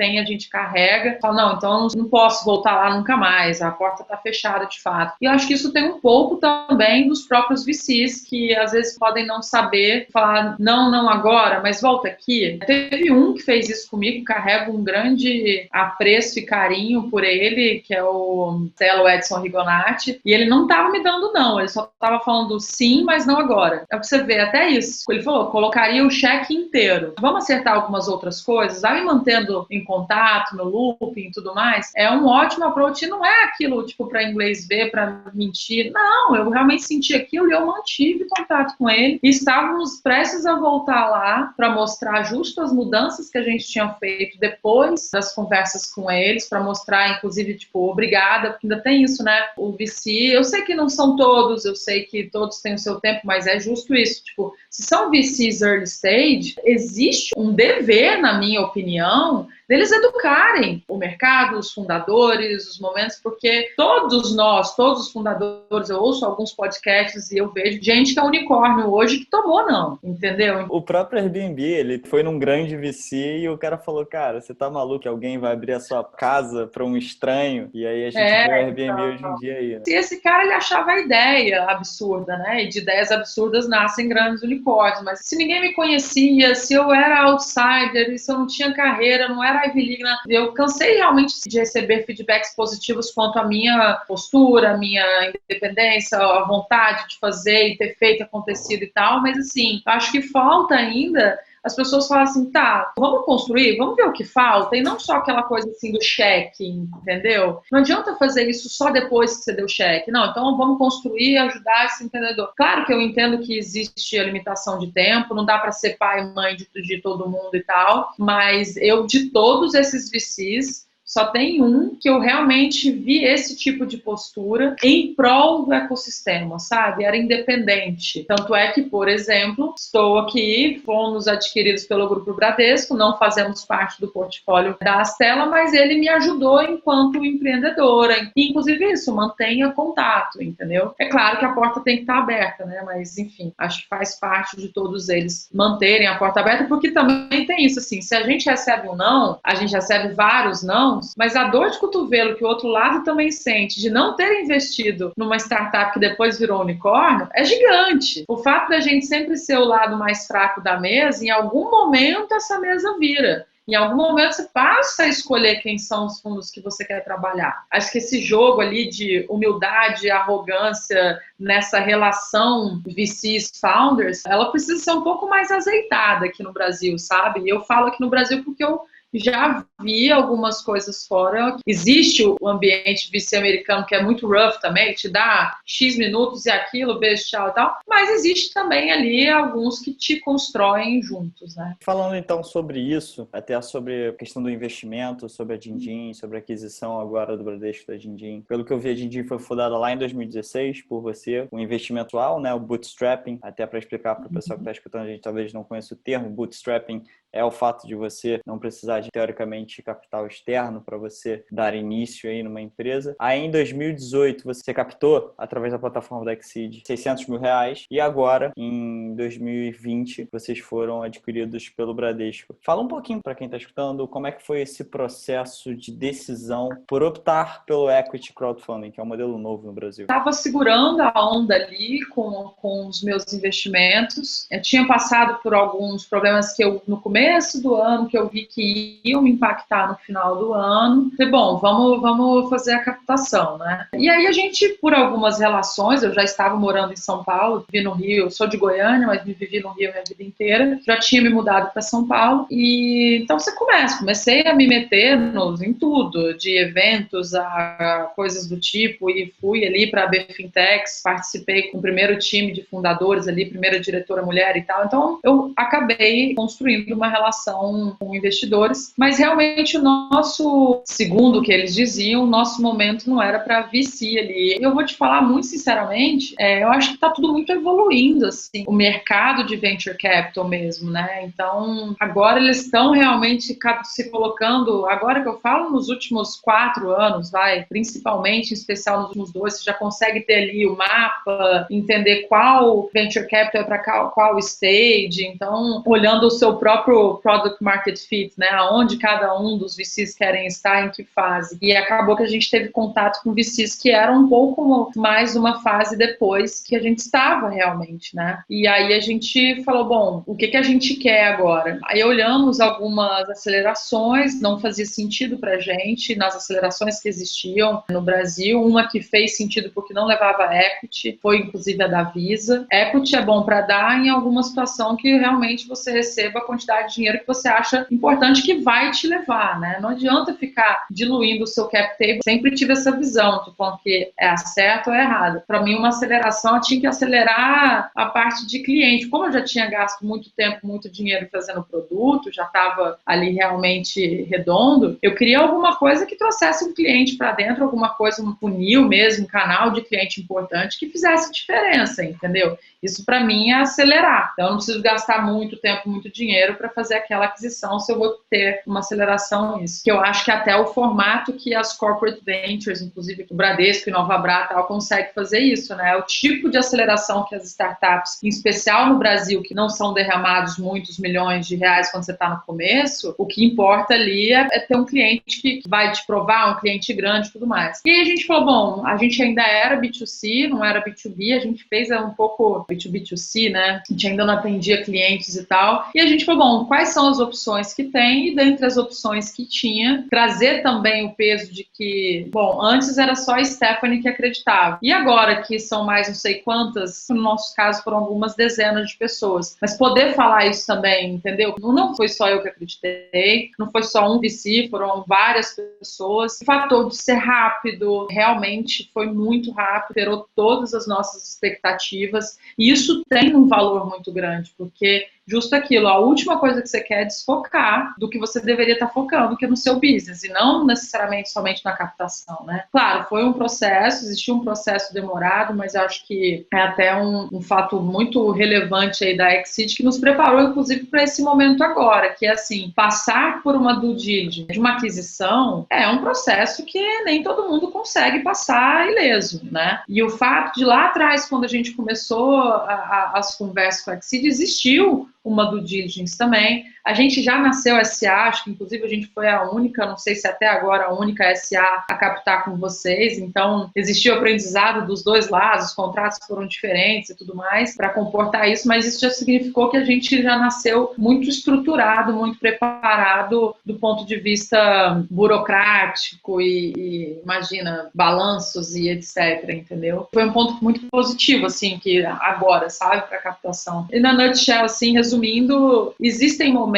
carrega, fala, não, então eu não posso voltar lá nunca mais, a porta tá fechada de fato. E eu acho que isso tem um pouco também dos próprios VCs, que às vezes podem não saber falar, não agora, mas volta aqui. Teve um que fez isso comigo, carrego um grande apreço e carinho por ele, que é o Telo Edson Rigonati, e ele não tava me dando não, ele só tava falando sim, mas não agora. É pra você ver, até isso. Ele falou, colocaria o cheque inteiro. Vamos acertar algumas outras coisas, vai me mantendo em contato, no looping e tudo mais. É um ótimo approach, e não é aquilo, tipo, pra inglês ver, pra mentir. Não, eu realmente senti aquilo e eu mantive contato com ele. E estávamos prestes a voltar lá para mostrar justo as mudanças que a gente tinha feito depois das conversas com eles, para mostrar, inclusive, tipo, obrigada, porque ainda tem isso, né? O VC, eu sei que não são todos, eu sei que todos têm o seu tempo, mas é justo isso. Tipo, se são VCs early stage, existe um dever, na minha opinião, deles educarem o mercado, os fundadores, os momentos, porque todos nós, todos os fundadores, eu ouço alguns podcasts e eu vejo gente que é unicórnio hoje que tomou não, entendeu? O próprio Airbnb, ele foi num grande VC e o cara falou, cara, você tá maluco que alguém vai abrir a sua casa para um estranho? E aí a gente vê o Airbnb hoje em dia aí. Né? Se esse cara, ele achava a ideia absurda, né? E de ideias absurdas nascem grandes unicórnios, mas se ninguém me conhecia, se eu era outsider, se eu não tinha carreira, não era Ivy League, né? Eu cansei realmente de receber feedbacks positivos quanto à minha postura, a minha independência, a vontade de fazer e ter feito, acontecido e tal, mas assim, acho que falta ainda as pessoas falam assim, tá, vamos construir, vamos ver o que falta, e não só aquela coisa assim do cheque, entendeu? Não adianta fazer isso só depois que você deu o cheque, não, então vamos construir e ajudar esse empreendedor. Claro que eu entendo que existe a limitação de tempo, não dá para ser pai e mãe de todo mundo e tal, mas eu, de todos esses VCs, só tem um que eu realmente vi esse tipo de postura em prol do ecossistema, sabe? Era independente. Tanto é que, por exemplo, estou aqui, fomos adquiridos pelo Grupo Bradesco, não fazemos parte do portfólio da Astela, mas ele me ajudou enquanto empreendedora. Inclusive isso, mantenha contato, entendeu? É claro que a porta tem que estar aberta, né? Mas, enfim, acho que faz parte de todos eles manterem a porta aberta, porque também tem isso, assim, se a gente recebe um não, a gente recebe vários não, mas a dor de cotovelo que o outro lado também sente de não ter investido numa startup que depois virou unicórnio é gigante. O fato da gente sempre ser o lado mais fraco da mesa, em algum momento essa mesa vira. Em algum momento você passa a escolher quem são os fundos que você quer trabalhar. Acho que esse jogo ali de humildade e arrogância nessa relação VCs-founders, ela precisa ser um pouco mais azeitada aqui no Brasil, sabe? E eu falo aqui no Brasil porque eu já vi algumas coisas fora. Existe o ambiente VC americano que é muito rough também, ele te dá X minutos e aquilo, beijo, tchau e tal, mas existe também ali alguns que te constroem juntos, né? Falando então sobre isso, até sobre a questão do investimento, sobre a Dindim, sobre a aquisição agora do Bradesco da Dindim. Pelo que eu vi, a Dindim foi fundada lá em 2016 por você, um investimento atual, né, o bootstrapping, até para explicar para o pessoal que está escutando, a gente talvez não conheça o termo, bootstrapping é o fato de você não precisar de, teoricamente, capital externo para você dar início aí numa empresa. Aí, em 2018, você captou, através da plataforma da Exceed, R$600 mil. E agora, em 2020, vocês foram adquiridos pelo Bradesco. Fala um pouquinho para quem está escutando, como é que foi esse processo de decisão por optar pelo Equity Crowdfunding, que é um modelo novo no Brasil. Estava segurando a onda ali com os meus investimentos. Eu tinha passado por alguns problemas que eu, no começo do ano, que eu vi que iam me impactar no final do ano. Falei, bom, vamos fazer a captação, né? E aí a gente, por algumas relações, eu já estava morando em São Paulo, vivi no Rio, sou de Goiânia, mas vivi no Rio a minha vida inteira. Já tinha me mudado para São Paulo. E então você comecei a me meter em tudo, de eventos a coisas do tipo, e fui ali para a B Fintechs, participei com o primeiro time de fundadores ali, primeira diretora mulher e tal. Então eu acabei construindo uma relação com investidores, mas realmente o nosso, segundo o que eles diziam, o nosso momento não era para VC ali. Eu vou te falar muito sinceramente, eu acho que está tudo muito evoluindo, assim, o mercado de venture capital mesmo, né? Então, agora eles estão realmente se colocando, agora que eu falo nos últimos 4 anos, principalmente, em especial nos últimos 2, você já consegue ter ali o mapa, entender qual venture capital é para qual stage, então, olhando o seu próprio o Product Market Fit, né? Aonde cada um dos VCs querem estar, em que fase. E acabou que a gente teve contato com VCs que eram um pouco mais uma fase depois que a gente estava realmente, né? E aí a gente falou, bom, o que a gente quer agora? Aí olhamos algumas acelerações, não fazia sentido pra gente nas acelerações que existiam no Brasil. Uma que fez sentido porque não levava equity, foi inclusive a da Visa. Equity é bom para dar em alguma situação que realmente você receba a quantidade de dinheiro que você acha importante que vai te levar, né? Não adianta ficar diluindo o seu cap table. Sempre tive essa visão de que é certo ou é errado. Para mim, uma aceleração, eu tinha que acelerar a parte de cliente. Como eu já tinha gasto muito tempo, muito dinheiro fazendo produto, já estava ali realmente redondo, eu queria alguma coisa que trouxesse um cliente para dentro, alguma coisa, um funil mesmo, um canal de cliente importante que fizesse diferença, entendeu? Isso para mim é acelerar. Então eu não preciso gastar muito tempo, muito dinheiro para fazer aquela aquisição se eu vou ter uma aceleração nisso. Que eu acho que até o formato que as corporate ventures, inclusive o Bradesco e Nova Bra, tal, consegue fazer isso, né? O tipo de aceleração que as startups, em especial no Brasil, que não são derramados muitos milhões de reais quando você está no começo, o que importa ali é ter um cliente que vai te provar, um cliente grande e tudo mais. E aí a gente falou, bom, a gente ainda era B2C, não era B2B, a gente fez um pouco B2B2C, né? A gente ainda não atendia clientes e tal. E a gente falou, bom, quais são as opções que tem? E dentre as opções que tinha, trazer também o peso de que, bom, antes era só a Stephanie que acreditava. E agora que são mais não sei quantas, no nosso caso foram algumas dezenas de pessoas. Mas poder falar isso também, entendeu? Não foi só eu que acreditei, não foi só um VC, foram várias pessoas. O fator de ser rápido, realmente foi muito rápido, superou todas as nossas expectativas. E isso tem um valor muito grande, porque justo aquilo, a última coisa que você quer é desfocar do que você deveria estar focando, que é no seu business, e não necessariamente somente na captação, né? Claro, foi um processo, existiu um processo demorado, mas acho que é até um fato muito relevante aí da Exceed, que nos preparou, inclusive, para esse momento agora, que é assim, passar por uma due diligence de uma aquisição é um processo que nem todo mundo consegue passar ileso, né? E o fato de lá atrás, quando a gente começou as conversas com a Exceed, existiu uma due diligence também. A gente já nasceu SA, acho que inclusive a gente foi a única, não sei se até agora a única SA a captar com vocês, então existiu aprendizado dos dois lados, os contratos foram diferentes e tudo mais para comportar isso, mas isso já significou que a gente já nasceu muito estruturado, muito preparado do ponto de vista burocrático e imagina, balanços e etc, entendeu? Foi um ponto muito positivo, assim, que agora, sabe, para captação. E na nutshell, assim, resumindo, existem momentos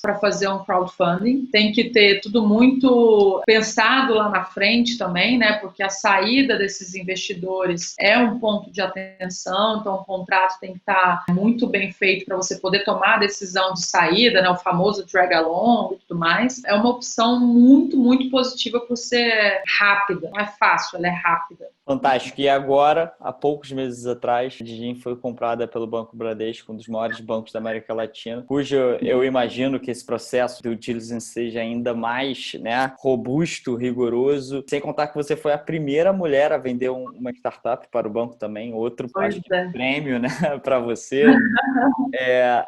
para fazer um crowdfunding, tem que ter tudo muito pensado lá na frente também, né? Porque a saída desses investidores é um ponto de atenção, então o contrato tem que estar muito bem feito para você poder tomar a decisão de saída, né? O famoso drag along e tudo mais. É uma opção muito, muito positiva por ser rápida. Não é fácil, ela é rápida. Fantástico. E agora, há poucos meses atrás, a Digin foi comprada pelo Banco Bradesco, um dos maiores bancos da América Latina, cujo eu imagino que esse processo de diligence seja ainda mais, né, robusto, rigoroso. Sem contar que você foi a primeira mulher a vender uma startup para o banco também, outro acho que prêmio, né, para você.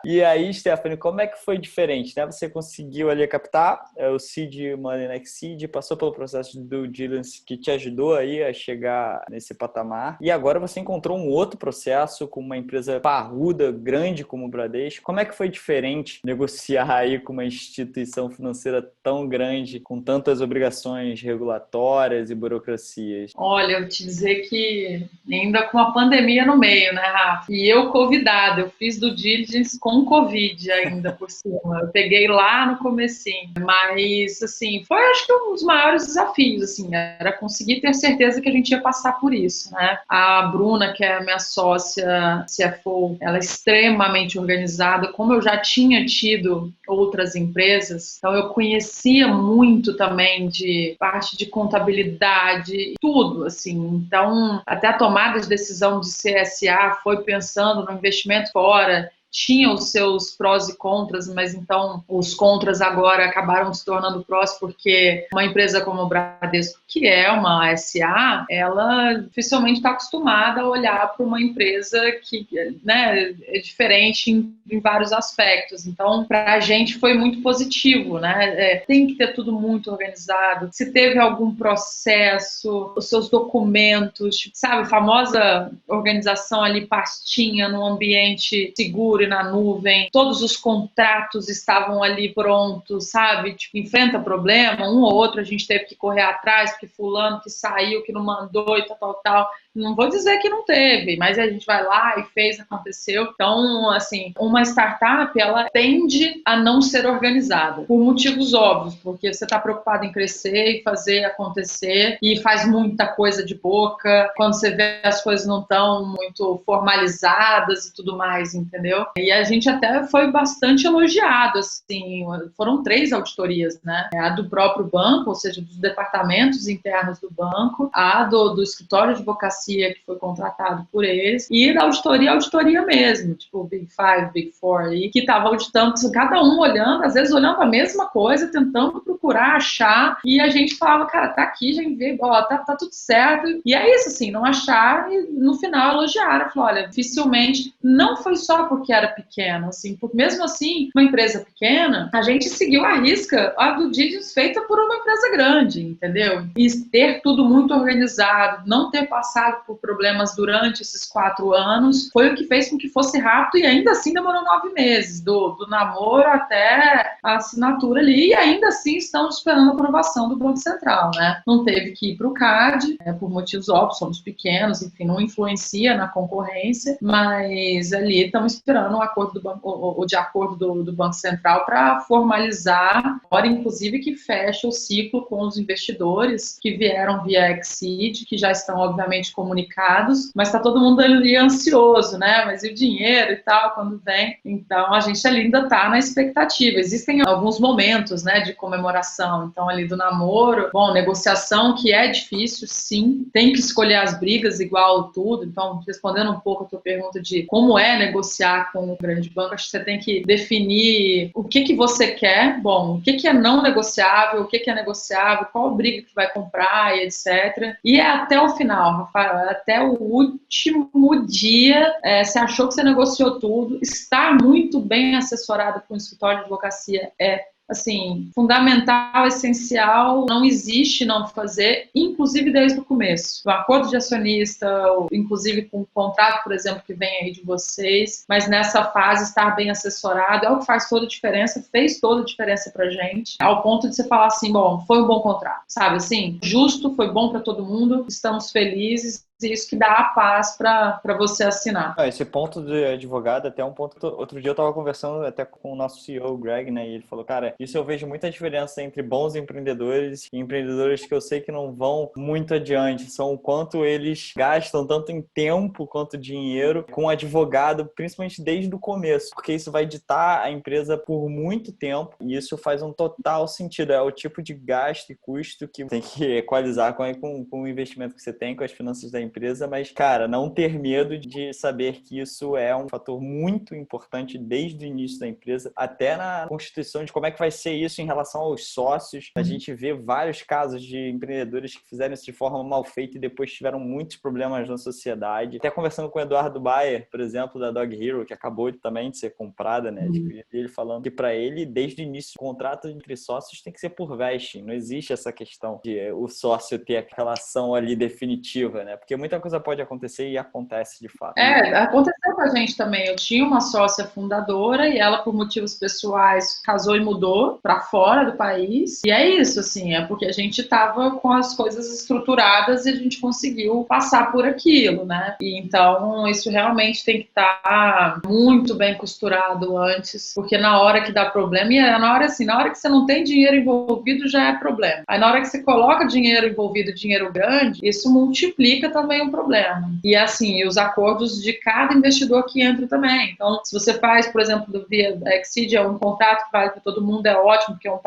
E aí, Stephanie, como é que foi diferente, né? Você conseguiu ali captar o seed money na Exceed, passou pelo processo de due diligence que te ajudou aí a chegar nesse patamar, e agora você encontrou um outro processo com uma empresa parruda, grande como o Bradesco. Como é que foi diferente negociar aí com uma instituição financeira tão grande, com tantas obrigações regulatórias e burocracias? Olha, eu te dizer que ainda com a pandemia no meio, né, Rafa? E eu convidada, eu fiz do diligence com Covid ainda por cima. Eu peguei lá no comecinho. Mas, assim, foi acho que um dos maiores desafios, assim, era conseguir ter certeza que a gente ia passar por isso, né? A Bruna, que é a minha sócia CFO, ela é extremamente organizada. Como eu já tinha tido outras empresas, então eu conhecia muito também de parte de contabilidade, tudo, assim. Então, até a tomada de decisão de CSA foi pensando no investimento fora tinha os seus prós e contras, mas então os contras agora acabaram se tornando prós, porque uma empresa como o Bradesco, que é uma SA, ela dificilmente está acostumada a olhar para uma empresa que, né, é diferente em vários aspectos. Então, para a gente foi muito positivo, né? Tem que ter tudo muito organizado. Se teve algum processo, os seus documentos, sabe, a famosa organização ali, pastinha no ambiente seguro e na nuvem, todos os contratos estavam ali prontos, sabe? Tipo, enfrenta problema, um ou outro a gente teve que correr atrás, porque fulano que saiu, que não mandou e tal. Não vou dizer que não teve, mas a gente vai lá e fez, aconteceu. Então, assim, uma startup, ela tende a não ser organizada, por motivos óbvios, porque você está preocupado em crescer e fazer acontecer, e faz muita coisa de boca, quando você vê as coisas não estão muito formalizadas e tudo mais, entendeu? E a gente até foi bastante elogiado, assim, foram 3 auditorias, né? A do próprio banco, ou seja, dos departamentos internos do banco, a do escritório de advocacia que foi contratado por eles, e da auditoria mesmo, tipo o Big Five, Big Four, aí, que estava auditando, cada um olhando, às vezes olhando a mesma coisa, tentando procurar, achar, e a gente falava, cara, tá aqui, já vê, ó, tá tudo certo, e é isso, assim, não achar, e no final elogiaram, falaram, olha, dificilmente, não foi só porque era pequeno, assim, porque mesmo assim, uma empresa pequena, a gente seguiu a risca a do Digis feita por uma empresa grande, entendeu? E ter tudo muito organizado, não ter passado por problemas durante esses 4 anos, foi o que fez com que fosse rápido, e ainda assim demorou 9 meses, do namoro até a assinatura ali, e ainda assim estamos esperando a aprovação do Banco Central, né? Não teve que ir para o CAD, por motivos óbvios, somos pequenos, enfim, não influencia na concorrência, mas ali estamos esperando o acordo do banco, o de acordo do Banco Central para formalizar, hora inclusive que fecha o ciclo com os investidores que vieram via Exceed, que já estão obviamente comunicados, mas está todo mundo ali ansioso, né? Mas e o dinheiro e tal, quando vem? Então, a gente ali ainda está na expectativa. Existem alguns momentos, né, de comemoração. Então, ali do namoro, bom, negociação que é difícil, sim. Tem que escolher as brigas igual tudo. Então, respondendo um pouco a tua pergunta de como é negociar com um grande banco, acho que você tem que definir o que você quer, bom, o que é não negociável, o que é negociável, qual briga que vai comprar e etc. E é até o final, Rafael, até o último dia, você achou que você negociou tudo, estar muito bem assessorado por um escritório de advocacia é, assim, fundamental, essencial, não existe não fazer, inclusive desde o começo. O acordo de acionista, inclusive com o contrato, por exemplo, que vem aí de vocês, mas nessa fase estar bem assessorado é o que faz toda a diferença, fez toda a diferença pra gente, ao ponto de você falar assim, bom, foi um bom contrato, sabe assim? Justo, foi bom para todo mundo, estamos felizes, e isso que dá a paz para você assinar. Esse ponto de advogado até um ponto. Outro dia eu estava conversando até com o nosso CEO, Greg, né? E ele falou, cara, isso eu vejo muita diferença entre bons empreendedores e empreendedores que eu sei que não vão muito adiante. São o quanto eles gastam tanto em tempo quanto dinheiro com advogado, principalmente desde o começo, porque isso vai ditar a empresa por muito tempo e isso faz um total sentido. É o tipo de gasto e custo que tem que equalizar com o investimento que você tem, com as finanças da empresa, mas, cara, não ter medo de saber que isso é um fator muito importante desde o início da empresa, até na constituição de como é que vai ser isso em relação aos sócios. A gente vê vários casos de empreendedores que fizeram isso de forma mal feita e depois tiveram muitos problemas na sociedade. Até conversando com o Eduardo Bayer, por exemplo, da Dog Hero, que acabou também de ser comprada, né? Ele falando que para ele, desde o início, o contrato entre sócios tem que ser por vesting. Não existe essa questão de o sócio ter aquela ação ali definitiva, né? Porque muita coisa pode acontecer e acontece de fato. Aconteceu com a gente também. Eu tinha uma sócia fundadora e ela, por motivos pessoais, casou e mudou para fora do país. E é isso, assim, é porque a gente estava com as coisas estruturadas e a gente conseguiu passar por aquilo, né? E então, isso realmente tem que estar muito bem costurado antes, porque na hora que dá problema, e na hora que você não tem dinheiro envolvido, já é problema. Aí na hora que você coloca dinheiro envolvido, dinheiro grande, isso multiplica a tua também um problema. E assim, os acordos de cada investidor que entra também. Então, se você faz, por exemplo, via Exceed, é um contrato que vale para todo mundo, é ótimo, porque é um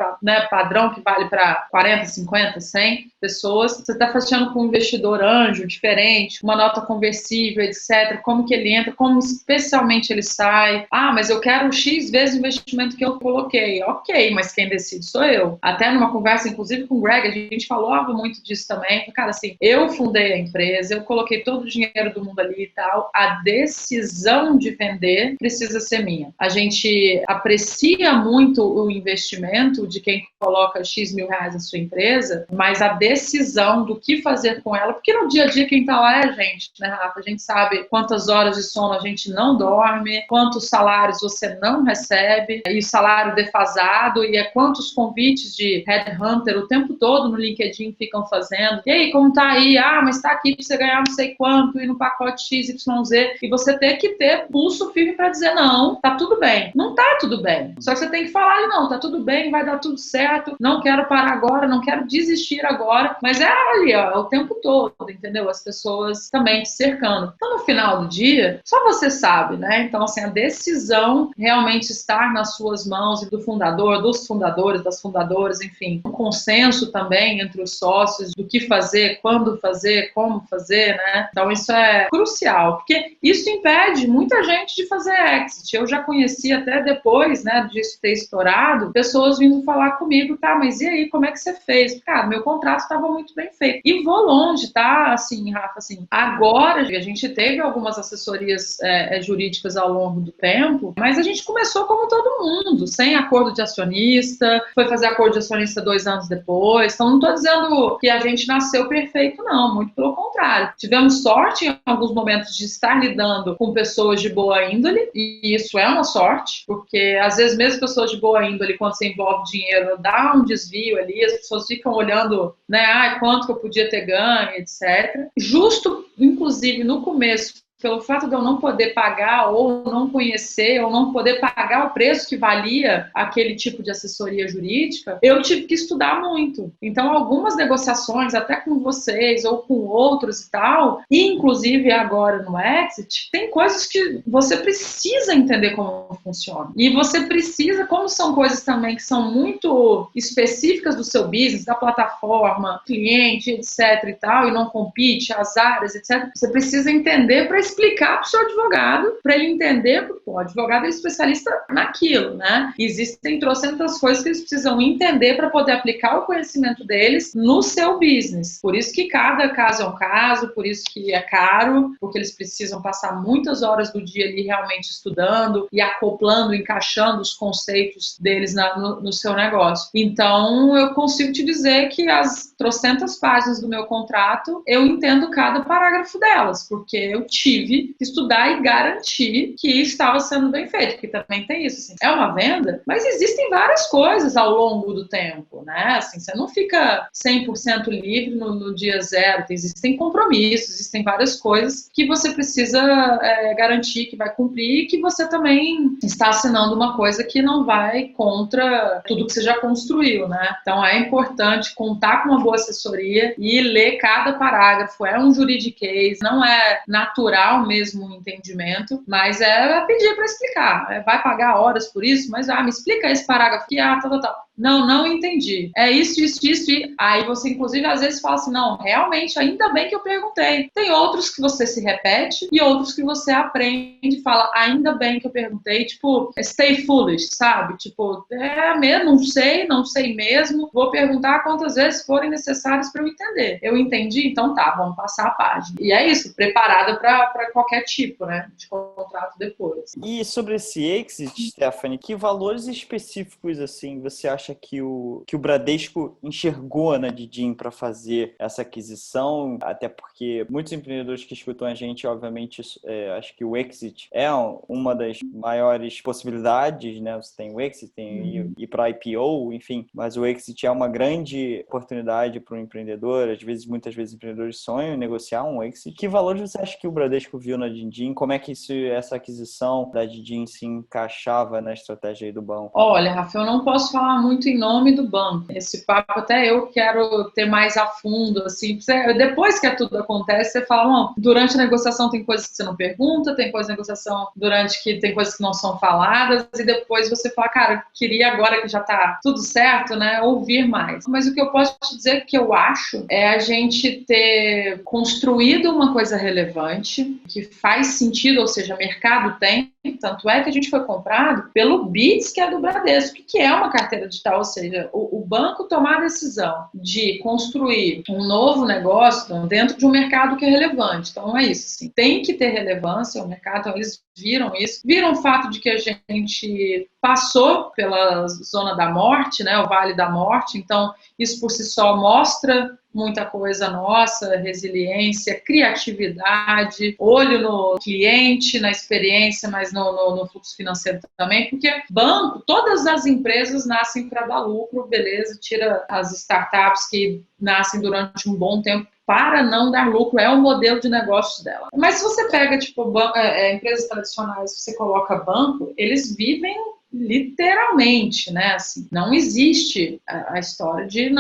padrão que vale para 40, 50, 100 pessoas. Você está fechando com um investidor anjo, diferente, uma nota conversível, etc. Como que ele entra, como especialmente ele sai. Ah, mas eu quero X vezes o investimento que eu coloquei. Ok, mas quem decide sou eu. Até numa conversa, inclusive com o Greg, a gente falava muito disso também. Cara, assim, eu fundei a empresa, eu coloquei todo o dinheiro do mundo ali e tal. A decisão de vender precisa ser minha. A gente aprecia muito o investimento de quem coloca X mil reais na sua empresa, mas a decisão do que fazer com ela, porque no dia a dia quem tá lá é a gente, né, Rafa? A gente sabe quantas horas de sono a gente não dorme, quantos salários você não recebe, e salário defasado, e quantos convites de headhunter o tempo todo no LinkedIn ficam fazendo. E aí, como tá aí? Ah, mas tá aqui pra você ganhar não sei quanto, e no pacote XYZ, e você ter que ter pulso firme para dizer não, tá tudo bem. Não tá tudo bem. Só que você tem que falar, não, tá tudo bem, vai dar tudo certo, não quero parar agora, não quero desistir agora, mas é ali, ó, é o tempo todo, entendeu? As pessoas também te cercando. Então, no final do dia, só você sabe, né? Então, assim, a decisão realmente estar nas suas mãos e do fundador, dos fundadores, das fundadoras, enfim, um consenso também entre os sócios do que fazer, quando fazer, como fazer, né? Então, isso é crucial, porque isso impede muita gente de fazer exit. Eu já conheci até depois, né, disso ter estourado, pessoas vindo falar comigo, tá, mas e aí, como é que você fez? Cara, meu contrato estava muito bem feito. E vou longe, tá, assim, Rafa, assim, agora a gente teve algumas assessorias jurídicas ao longo do tempo, mas a gente começou como todo mundo, sem acordo de acionista, foi fazer acordo de acionista 2 anos depois, então não tô dizendo que a gente nasceu perfeito, não, muito pelo contrário. Tivemos sorte em alguns momentos de estar lidando com pessoas de boa índole, e isso é uma sorte, porque às vezes mesmo pessoas de boa índole, quando você envolve dinheiro, dá um desvio ali, as pessoas ficam olhando, né, quanto que eu podia ter ganho, etc. Justo, inclusive, no começo, pelo fato de eu não poder pagar ou não conhecer ou não poder pagar o preço que valia aquele tipo de assessoria jurídica, eu tive que estudar muito. Então, algumas negociações, até com vocês ou com outros e tal, e inclusive agora no Exit, tem coisas que você precisa entender como funciona. E você precisa, como são coisas também que são muito específicas do seu business, da plataforma, cliente, etc e tal, e não compete, as áreas, etc, você precisa entender para explicar para o seu advogado, para ele entender, porque o advogado é especialista naquilo, né? Existem trocentas coisas que eles precisam entender para poder aplicar o conhecimento deles no seu business. Por isso que cada caso é um caso, por isso que é caro, porque eles precisam passar muitas horas do dia ali realmente estudando e acoplando, encaixando os conceitos deles no seu negócio. Então, eu consigo te dizer que as trocentas páginas do meu contrato, eu entendo cada parágrafo delas, porque eu tive que estudar e garantir que estava sendo bem feito, porque também tem isso, assim, é uma venda, mas existem várias coisas ao longo do tempo, né, assim, você não fica 100% livre no dia zero, existem compromissos, existem várias coisas que você precisa garantir que vai cumprir e que você também está assinando uma coisa que não vai contra tudo que você já construiu, né, então é importante contar com uma boa assessoria e ler cada parágrafo, é um juridiquês, não é natural mesmo o entendimento, mas é pedir para explicar. Vai pagar horas por isso, mas me explica esse parágrafo aqui, tal. Não entendi. É isso, e aí você, inclusive, às vezes fala assim, não, realmente, ainda bem que eu perguntei. Tem outros que você se repete e outros que você aprende e fala, ainda bem que eu perguntei, tipo, stay foolish, sabe? Tipo, mesmo, não sei mesmo, vou perguntar quantas vezes forem necessárias para eu entender. Eu entendi? Então tá, vamos passar a página. E é isso, preparada para qualquer tipo, né, de contrato depois. E sobre esse exit, Stephanie, que valores específicos, assim, você acha que o Bradesco enxergou na Didim para fazer essa aquisição? Até porque muitos empreendedores que escutam a gente, obviamente, acho que o exit é uma das maiores possibilidades, né? Você tem o exit, tem ir para IPO, enfim, mas o exit é uma grande oportunidade para o empreendedor. Muitas vezes empreendedores sonham em negociar um exit. Que valores você acha que o Bradesco viu na Didim? Como é que isso essa aquisição da Didin se encaixava na estratégia aí do banco? Olha, Rafa, eu não posso falar muito em nome do banco. Esse papo até eu quero ter mais a fundo, assim. Depois que tudo acontece, você fala, não, durante a negociação tem coisas que você não pergunta, tem coisas na negociação durante que tem coisas que não são faladas, e depois você fala, cara, queria agora que já tá tudo certo, né, ouvir mais. Mas o que eu posso te dizer que eu acho é a gente ter construído uma coisa relevante, que faz sentido, ou seja, mercado tem, tanto é que a gente foi comprado pelo Bits, que é do Bradesco, que é uma carteira digital, ou seja, o banco tomar a decisão de construir um novo negócio dentro de um mercado que é relevante. Então é isso, assim, tem que ter relevância o mercado, então eles viram isso, viram o fato de que a gente passou pela zona da morte, né, o Vale da Morte, então isso por si só mostra muita coisa nossa, resiliência, criatividade, olho no cliente, na experiência, mas no fluxo financeiro também, porque banco, todas as empresas nascem para dar lucro, beleza, tira as startups que nascem durante um bom tempo para não dar lucro, é o modelo de negócios dela. Mas se você pega, tipo, empresas tradicionais, você coloca banco, eles vivem literalmente, né? Assim, não existe a história de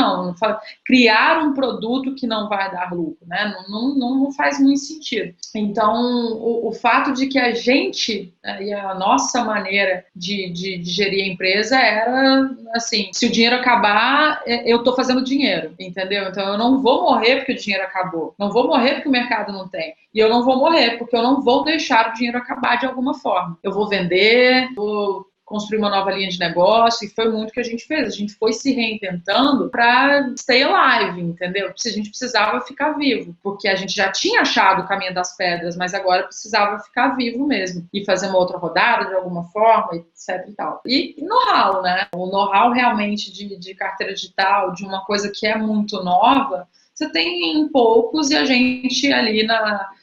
criar um produto que não vai dar lucro, né? Não faz muito sentido. Então, o fato de que a gente, e a nossa maneira de gerir a empresa era assim, se o dinheiro acabar, eu estou fazendo dinheiro, entendeu? Então eu não vou morrer porque o dinheiro acabou, não vou morrer porque o mercado não tem, e eu não vou morrer porque eu não vou deixar o dinheiro acabar de alguma forma. Eu vou vender, vou construir uma nova linha de negócio, e foi muito o que a gente fez. A gente foi se reinventando para stay alive, entendeu? A gente precisava ficar vivo, porque a gente já tinha achado o caminho das pedras, mas agora precisava ficar vivo mesmo, e fazer uma outra rodada de alguma forma, etc e tal. E know-how, né? O know-how realmente de carteira digital, de uma coisa que é muito nova, você tem em poucos, e a gente ali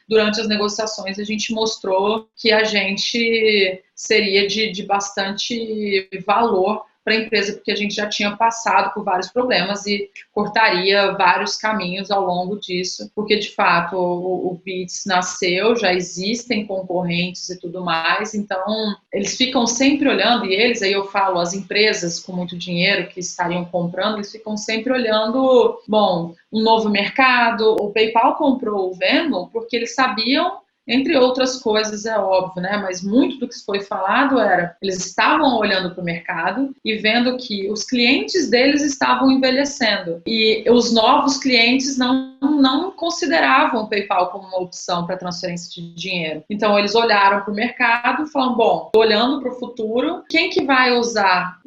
durante as negociações a gente mostrou que a gente seria de bastante valor para a empresa, porque a gente já tinha passado por vários problemas e cortaria vários caminhos ao longo disso, porque de fato o Bits nasceu, já existem concorrentes e tudo mais, então eles ficam sempre olhando, e eles, aí eu falo, as empresas com muito dinheiro que estariam comprando, eles ficam sempre olhando, bom, um novo mercado. O PayPal comprou o Venmo porque eles sabiam, entre outras coisas, é óbvio, né? Mas muito do que foi falado era, eles estavam olhando para o mercado e vendo que os clientes deles estavam envelhecendo, e os novos clientes não consideravam o PayPal como uma opção para transferência de dinheiro. Então eles olharam para o mercado e falaram, bom, olhando para o futuro, quem que vai usar?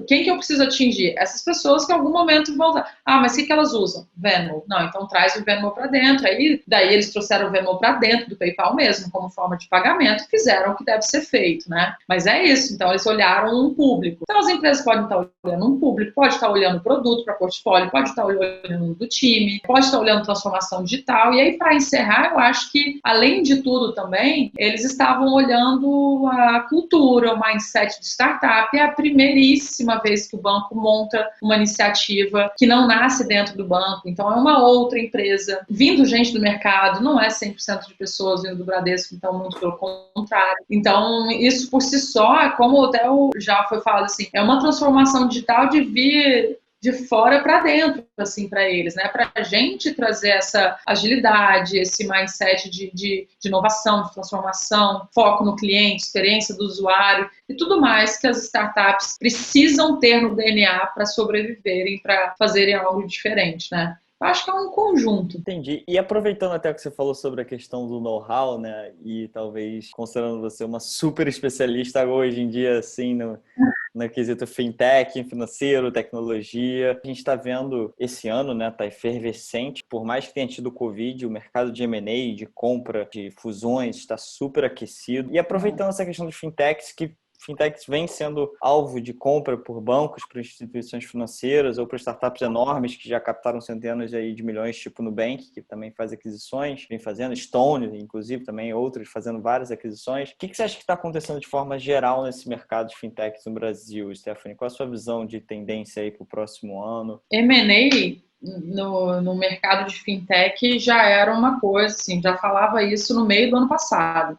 Quem que eu preciso atingir? Essas pessoas que em algum momento vão usar. Ah, mas o que elas usam? Venmo. Não, então traz o Venmo para dentro. Daí eles trouxeram o Venmo para dentro do PayPal mesmo, como forma de pagamento, e fizeram o que deve ser feito, né? Mas é isso, então eles olharam um público. Então as empresas podem estar olhando um público, pode estar olhando o produto para portfólio, pode estar olhando do time, pode estar olhando transformação digital. E aí, para encerrar, eu acho que, além de tudo também, eles estavam olhando a cultura, o mindset de startup. É a primeiríssima vez que o banco monta uma iniciativa que não nasce dentro do banco, então é uma outra empresa, vindo gente do mercado, não é 100% de pessoas vindo do Bradesco, então muito pelo contrário. Então, isso por si só, como até já foi falado assim, é uma transformação digital de vir de fora para dentro, assim, para eles, né? Para a gente trazer essa agilidade, esse mindset de inovação, de transformação, foco no cliente, experiência do usuário e tudo mais que as startups precisam ter no DNA para sobreviverem, para fazerem algo diferente, né? Eu acho que é um conjunto. Entendi. E aproveitando até o que você falou sobre a questão do know-how, né? E talvez considerando você uma super especialista hoje em dia, assim, no quesito fintech, financeiro, tecnologia. A gente está vendo esse ano, né? Tá efervescente. Por mais que tenha tido o Covid, o mercado de M&A, de compra, de fusões, está super aquecido. E aproveitando essa questão de fintechs, que fintechs vêm sendo alvo de compra por bancos, por instituições financeiras ou por startups enormes que já captaram centenas aí de milhões, tipo Nubank, que também faz aquisições, vem fazendo, Stone, inclusive, também outros fazendo várias aquisições. O que você acha que está acontecendo de forma geral nesse mercado de fintechs no Brasil, Stephanie? Qual a sua visão de tendência aí para o próximo ano? M&A no mercado de fintech já era uma coisa, assim, já falava isso no meio do ano passado,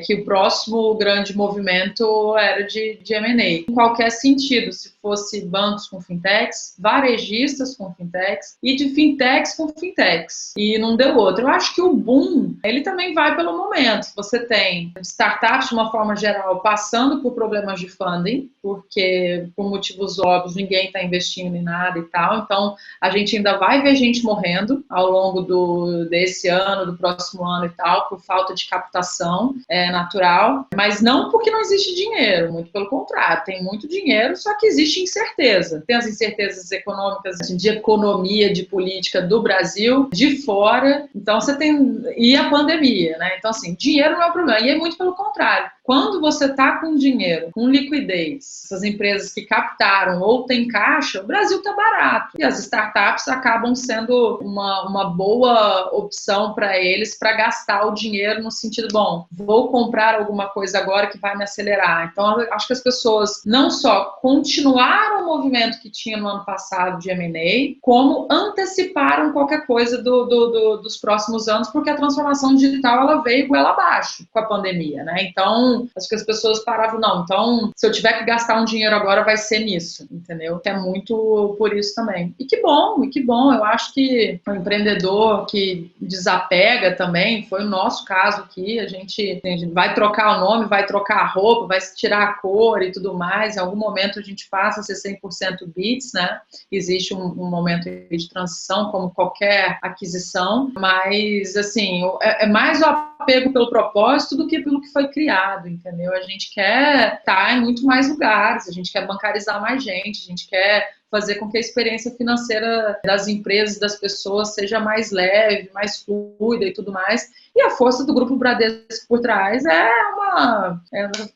que o próximo grande movimento era de M&A. Em qualquer sentido, se fosse bancos com fintechs, varejistas com fintechs e de fintechs com fintechs. E não deu outro. Eu acho que o boom, ele também vai pelo momento. Você tem startups, de uma forma geral, passando por problemas de funding, porque, por motivos óbvios, ninguém está investindo em nada e tal. Então, a gente ainda vai ver gente morrendo ao longo desse ano, do próximo ano e tal, por falta de captação natural, mas não porque não existe dinheiro, muito pelo contrário, tem muito dinheiro, só que existe incerteza. Tem as incertezas econômicas, de economia, de política do Brasil, de fora, então você tem, e a pandemia, né? Então, assim, dinheiro não é o problema, e é muito pelo contrário. Quando você está com dinheiro, com liquidez, essas empresas que captaram ou têm caixa, o Brasil está barato. E as startups acabam sendo uma boa opção para eles para gastar o dinheiro no sentido, bom, vou comprar alguma coisa agora que vai me acelerar. Então, acho que as pessoas não só continuaram o movimento que tinha no ano passado de M&A, como anteciparam qualquer coisa dos próximos anos, porque a transformação digital ela veio goela abaixo com a pandemia, né? Então, acho que as pessoas paravam, não, então, se eu tiver que gastar um dinheiro agora, vai ser nisso, entendeu? Que é muito por isso também. E que bom, eu acho que o empreendedor que desapega também, foi o nosso caso aqui, a gente vai trocar o nome, vai trocar a roupa, vai tirar a cor e tudo mais, em algum momento a gente passa a ser 100% bits, né? Existe um momento de transição, como qualquer aquisição, mas, assim, é mais o apego pelo propósito do que pelo que foi criado, entendeu? A gente quer estar em muito mais lugares, a gente quer bancarizar mais gente, a gente quer fazer com que a experiência financeira das empresas, das pessoas, seja mais leve, mais fluida e tudo mais. E a força do Grupo Bradesco por trás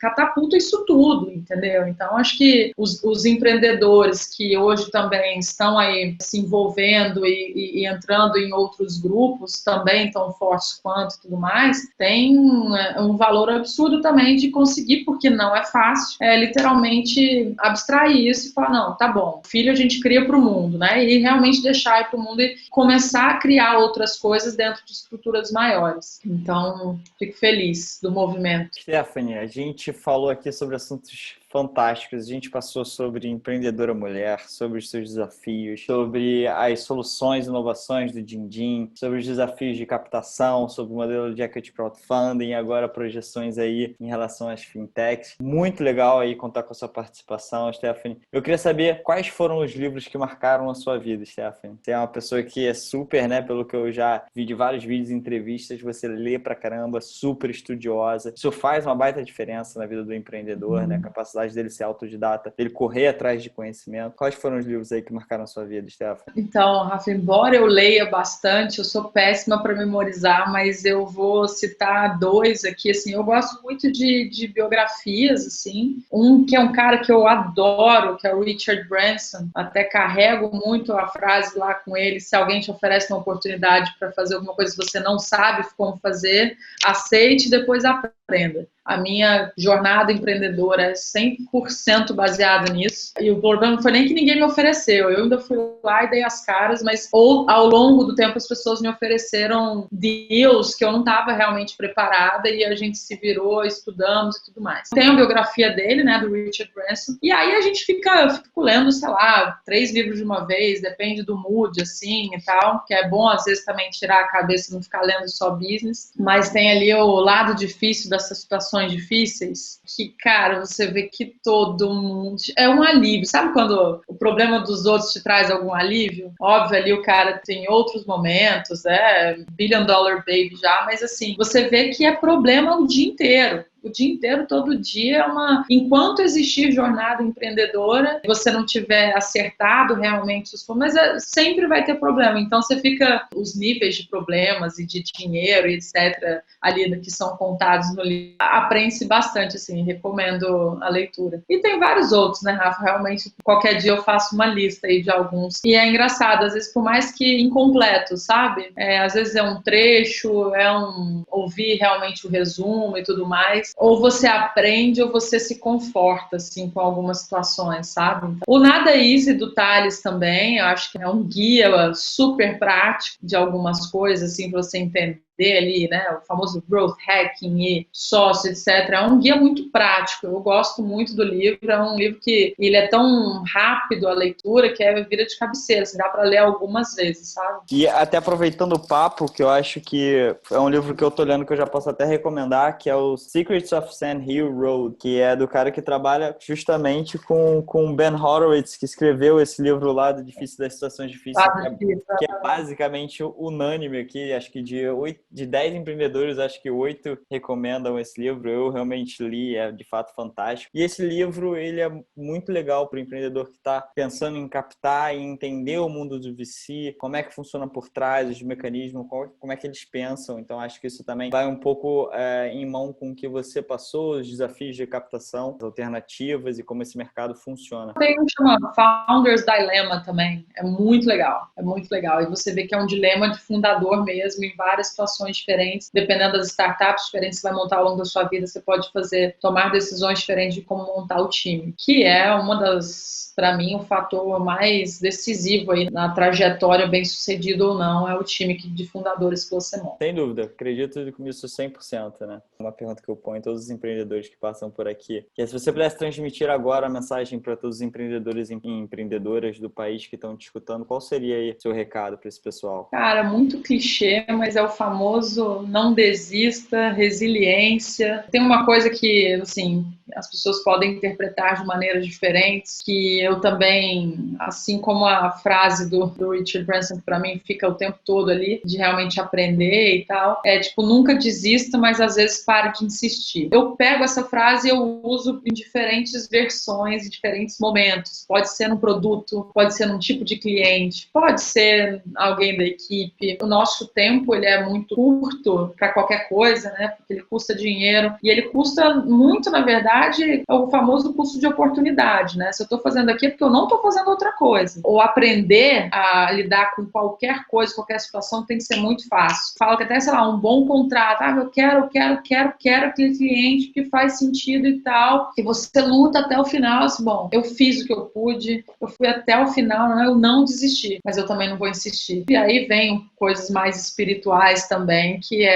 catapulta isso tudo, entendeu? Então, acho que os empreendedores que hoje também estão aí se envolvendo e entrando em outros grupos também tão fortes quanto e tudo mais, tem um valor absurdo também de conseguir, porque não é fácil, literalmente abstrair isso e falar, não, tá bom, filho a gente cria para o mundo, né? E realmente deixar ir para o mundo e começar a criar outras coisas dentro de estruturas maiores. Então, fico feliz do movimento. Stephanie, a gente falou aqui sobre assuntos fantásticos. A gente passou sobre empreendedora mulher, sobre os seus desafios, sobre as soluções e inovações do Dindim, sobre os desafios de captação, sobre o modelo de equity crowdfunding, agora projeções aí em relação às fintechs. Muito legal aí contar com a sua participação, Stephanie. Eu queria saber quais foram os livros que marcaram a sua vida, Stephanie. Você é uma pessoa que é super, né, pelo que eu já vi de vários vídeos e entrevistas, você lê pra caramba, super estudiosa. Isso faz uma baita diferença na vida do empreendedor, né? A capacidade dele ser autodidata, dele correr atrás de conhecimento. Quais foram os livros aí que marcaram a sua vida, Stephanie? Então, Rafa, embora eu leia bastante, eu sou péssima para memorizar, mas eu vou citar dois aqui, assim, eu gosto muito de biografias, assim, um que é um cara que eu adoro, que é o Richard Branson, até carrego muito a frase lá com ele, se alguém te oferece uma oportunidade para fazer alguma coisa que você não sabe como fazer, aceite e depois aprenda. A minha jornada empreendedora é 100% baseada nisso. E o problema não foi nem que ninguém me ofereceu. Eu ainda fui lá e dei as caras, mas ao longo do tempo as pessoas me ofereceram deals que eu não estava realmente preparada e a gente se virou, estudamos e tudo mais. Tem a biografia dele, né, do Richard Branson. E aí a gente eu fico lendo, sei lá, 3 livros de uma vez, depende do mood, assim, e tal, que é bom às vezes também tirar a cabeça e não ficar lendo só business. Mas tem ali o lado difícil dessas situações difíceis, que, cara, você vê que todo mundo... É um alívio. Sabe quando o problema dos outros te traz algum alívio? Óbvio, ali o cara tem outros momentos, Billion Dollar Baby já, mas assim, você vê que é problema o dia inteiro. O dia inteiro, todo dia, enquanto existir jornada empreendedora, você não tiver acertado realmente os problemas, mas sempre vai ter problema. Então, você fica... Os níveis de problemas e de dinheiro e etc. ali que são contados no livro, aprende-se bastante, assim, recomendo a leitura. E tem vários outros, né, Rafa? Realmente, qualquer dia eu faço uma lista aí de alguns. E é engraçado, às vezes, por mais que incompleto, sabe? Às vezes é um trecho, ouvir realmente o resumo e tudo mais, ou você aprende ou você se conforta, assim, com algumas situações, sabe? Então, o Nada Easy do Tales também, eu acho que é um guia super prático de algumas coisas, assim, para você entender ali, né, o famoso growth hacking e sócio, etc. É um guia muito prático, eu gosto muito do livro, é um livro que ele é tão rápido a leitura que vira de cabeceira, assim, dá para ler algumas vezes, sabe? E até aproveitando o papo, que eu acho que é um livro que eu tô lendo que eu já posso até recomendar, que é o Secrets of Sand Hill Road, que é do cara que trabalha justamente com Ben Horowitz, que escreveu esse livro lá do Difícil das Situações Difíceis, que é basicamente unânime aqui, acho que de 10 empreendedores, acho que 8 recomendam esse livro. Eu realmente li, é de fato fantástico. E esse livro, ele é muito legal para o empreendedor que está pensando em captar e entender o mundo do VC, como é que funciona por trás, os mecanismos, como é que eles pensam. Então, acho que isso também vai um pouco em mão com o que você passou, os desafios de captação, as alternativas e como esse mercado funciona. Tem um chamado Founder's Dilemma também, é muito legal, é muito legal. E você vê que é um dilema de fundador mesmo, em várias situações diferentes, dependendo das startups diferentes que você vai montar ao longo da sua vida, você pode tomar decisões diferentes de como montar o time, que é uma das, para mim, o fator mais decisivo aí na trajetória bem sucedido ou não, é o time de fundadores que você monta. Sem dúvida, acredito nisso 100%, né? Uma pergunta que eu ponho a todos os empreendedores que passam por aqui, que é se você pudesse transmitir agora a mensagem para todos os empreendedores e empreendedoras do país que estão te escutando, qual seria aí o seu recado para esse pessoal? Cara, muito clichê, mas é o famoso não desista, resiliência. Tem uma coisa que, assim, as pessoas podem interpretar de maneiras diferentes, que eu também, assim como a frase do Richard Branson, que para mim fica o tempo todo ali, de realmente aprender e tal, é tipo, nunca desista, mas às vezes pare de insistir. Eu pego essa frase e eu uso em diferentes versões, em diferentes momentos. Pode ser num produto, pode ser num tipo de cliente, pode ser alguém da equipe. O nosso tempo, ele é muito curto para qualquer coisa, né? Porque ele custa dinheiro e ele custa muito, na verdade, o famoso custo de oportunidade, né? Se eu estou fazendo aqui é porque eu não estou fazendo outra coisa. Ou aprender a lidar com qualquer coisa, qualquer situação tem que ser muito fácil. Falo que até, sei lá, um bom contrato, eu quero aquele cliente que faz sentido e tal, e você luta até o final, assim, bom, eu fiz o que eu pude, eu fui até o final, né? Eu não desisti, mas eu também não vou insistir. E aí vem coisas mais espirituais também, que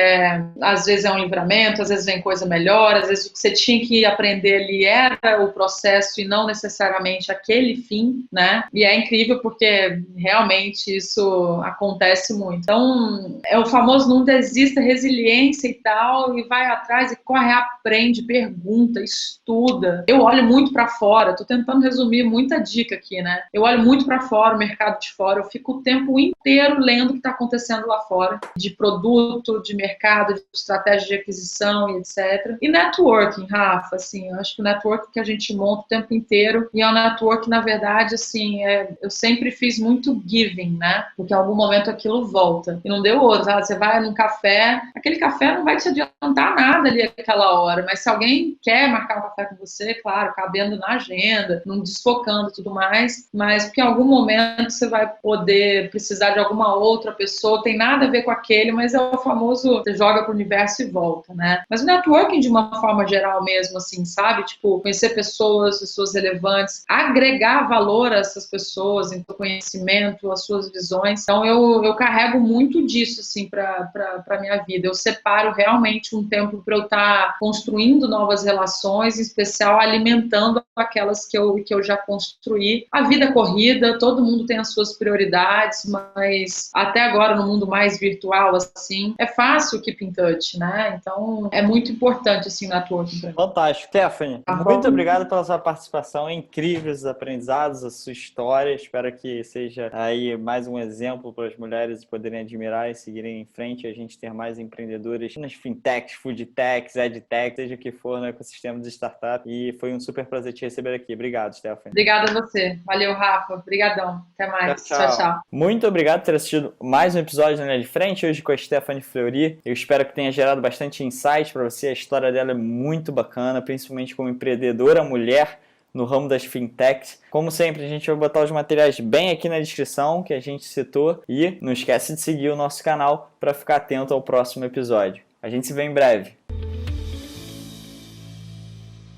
às vezes é um livramento, às vezes vem coisa melhor, às vezes o que você tinha que aprender ali era o processo e não necessariamente aquele fim, né? E é incrível porque realmente isso acontece muito. Então, é o famoso não desista, resiliência e tal, e vai atrás e corre, aprende, pergunta, estuda. Eu olho muito para fora, tô tentando resumir muita dica aqui, né? Eu olho muito para fora, o mercado de fora, eu fico o tempo inteiro lendo o que está acontecendo lá fora, de produto, de mercado, de estratégia de aquisição e etc. E networking, Rafa, assim, eu acho que o networking que a gente monta o tempo inteiro, e é um networking, na verdade, assim, eu sempre fiz muito giving, né? Porque em algum momento aquilo volta. E não deu outro, sabe? Você vai num café, aquele café não vai te adiantar nada ali aquela hora, mas se alguém quer marcar um café com você, claro, cabendo na agenda, não desfocando e tudo mais, mas porque em algum momento você vai poder precisar de alguma outra pessoa, tem nada a ver com aquele, mas é o famoso, você joga pro universo e volta, né? Mas o networking de uma forma geral mesmo, assim, sabe? Tipo, conhecer pessoas relevantes, agregar valor a essas pessoas, em seu conhecimento, as suas visões. Então, eu carrego muito disso, assim, pra minha vida. Eu separo realmente um tempo para eu estar construindo novas relações, em especial alimentando aquelas que eu já construí. A vida corrida, todo mundo tem as suas prioridades, mas até agora no mundo mais virtual, assim, é fácil o keep in touch, né? Então, é muito importante, assim, o networking pra mim. Fantástico. Stephanie, muito obrigado pela sua participação, incríveis os aprendizados, a sua história. Espero que seja aí mais um exemplo para as mulheres poderem admirar e seguirem em frente, a gente ter mais empreendedores nas fintechs, foodtechs, edtechs, seja o que for no ecossistema de startup. E foi um super prazer te receber aqui. Obrigado, Stephanie. Obrigada a você. Valeu, Rafa. Obrigadão. Até mais. Tchau. Muito obrigado por ter assistido mais um episódio da Linha de Frente, hoje com a Stephanie Fleury. Eu espero que tenha gerado bastante insight para você. A história dela é muito bacana, principalmente como empreendedora mulher no ramo das fintechs. Como sempre, a gente vai botar os materiais bem aqui na descrição que a gente citou. E não esquece de seguir o nosso canal para ficar atento ao próximo episódio. A gente se vê em breve.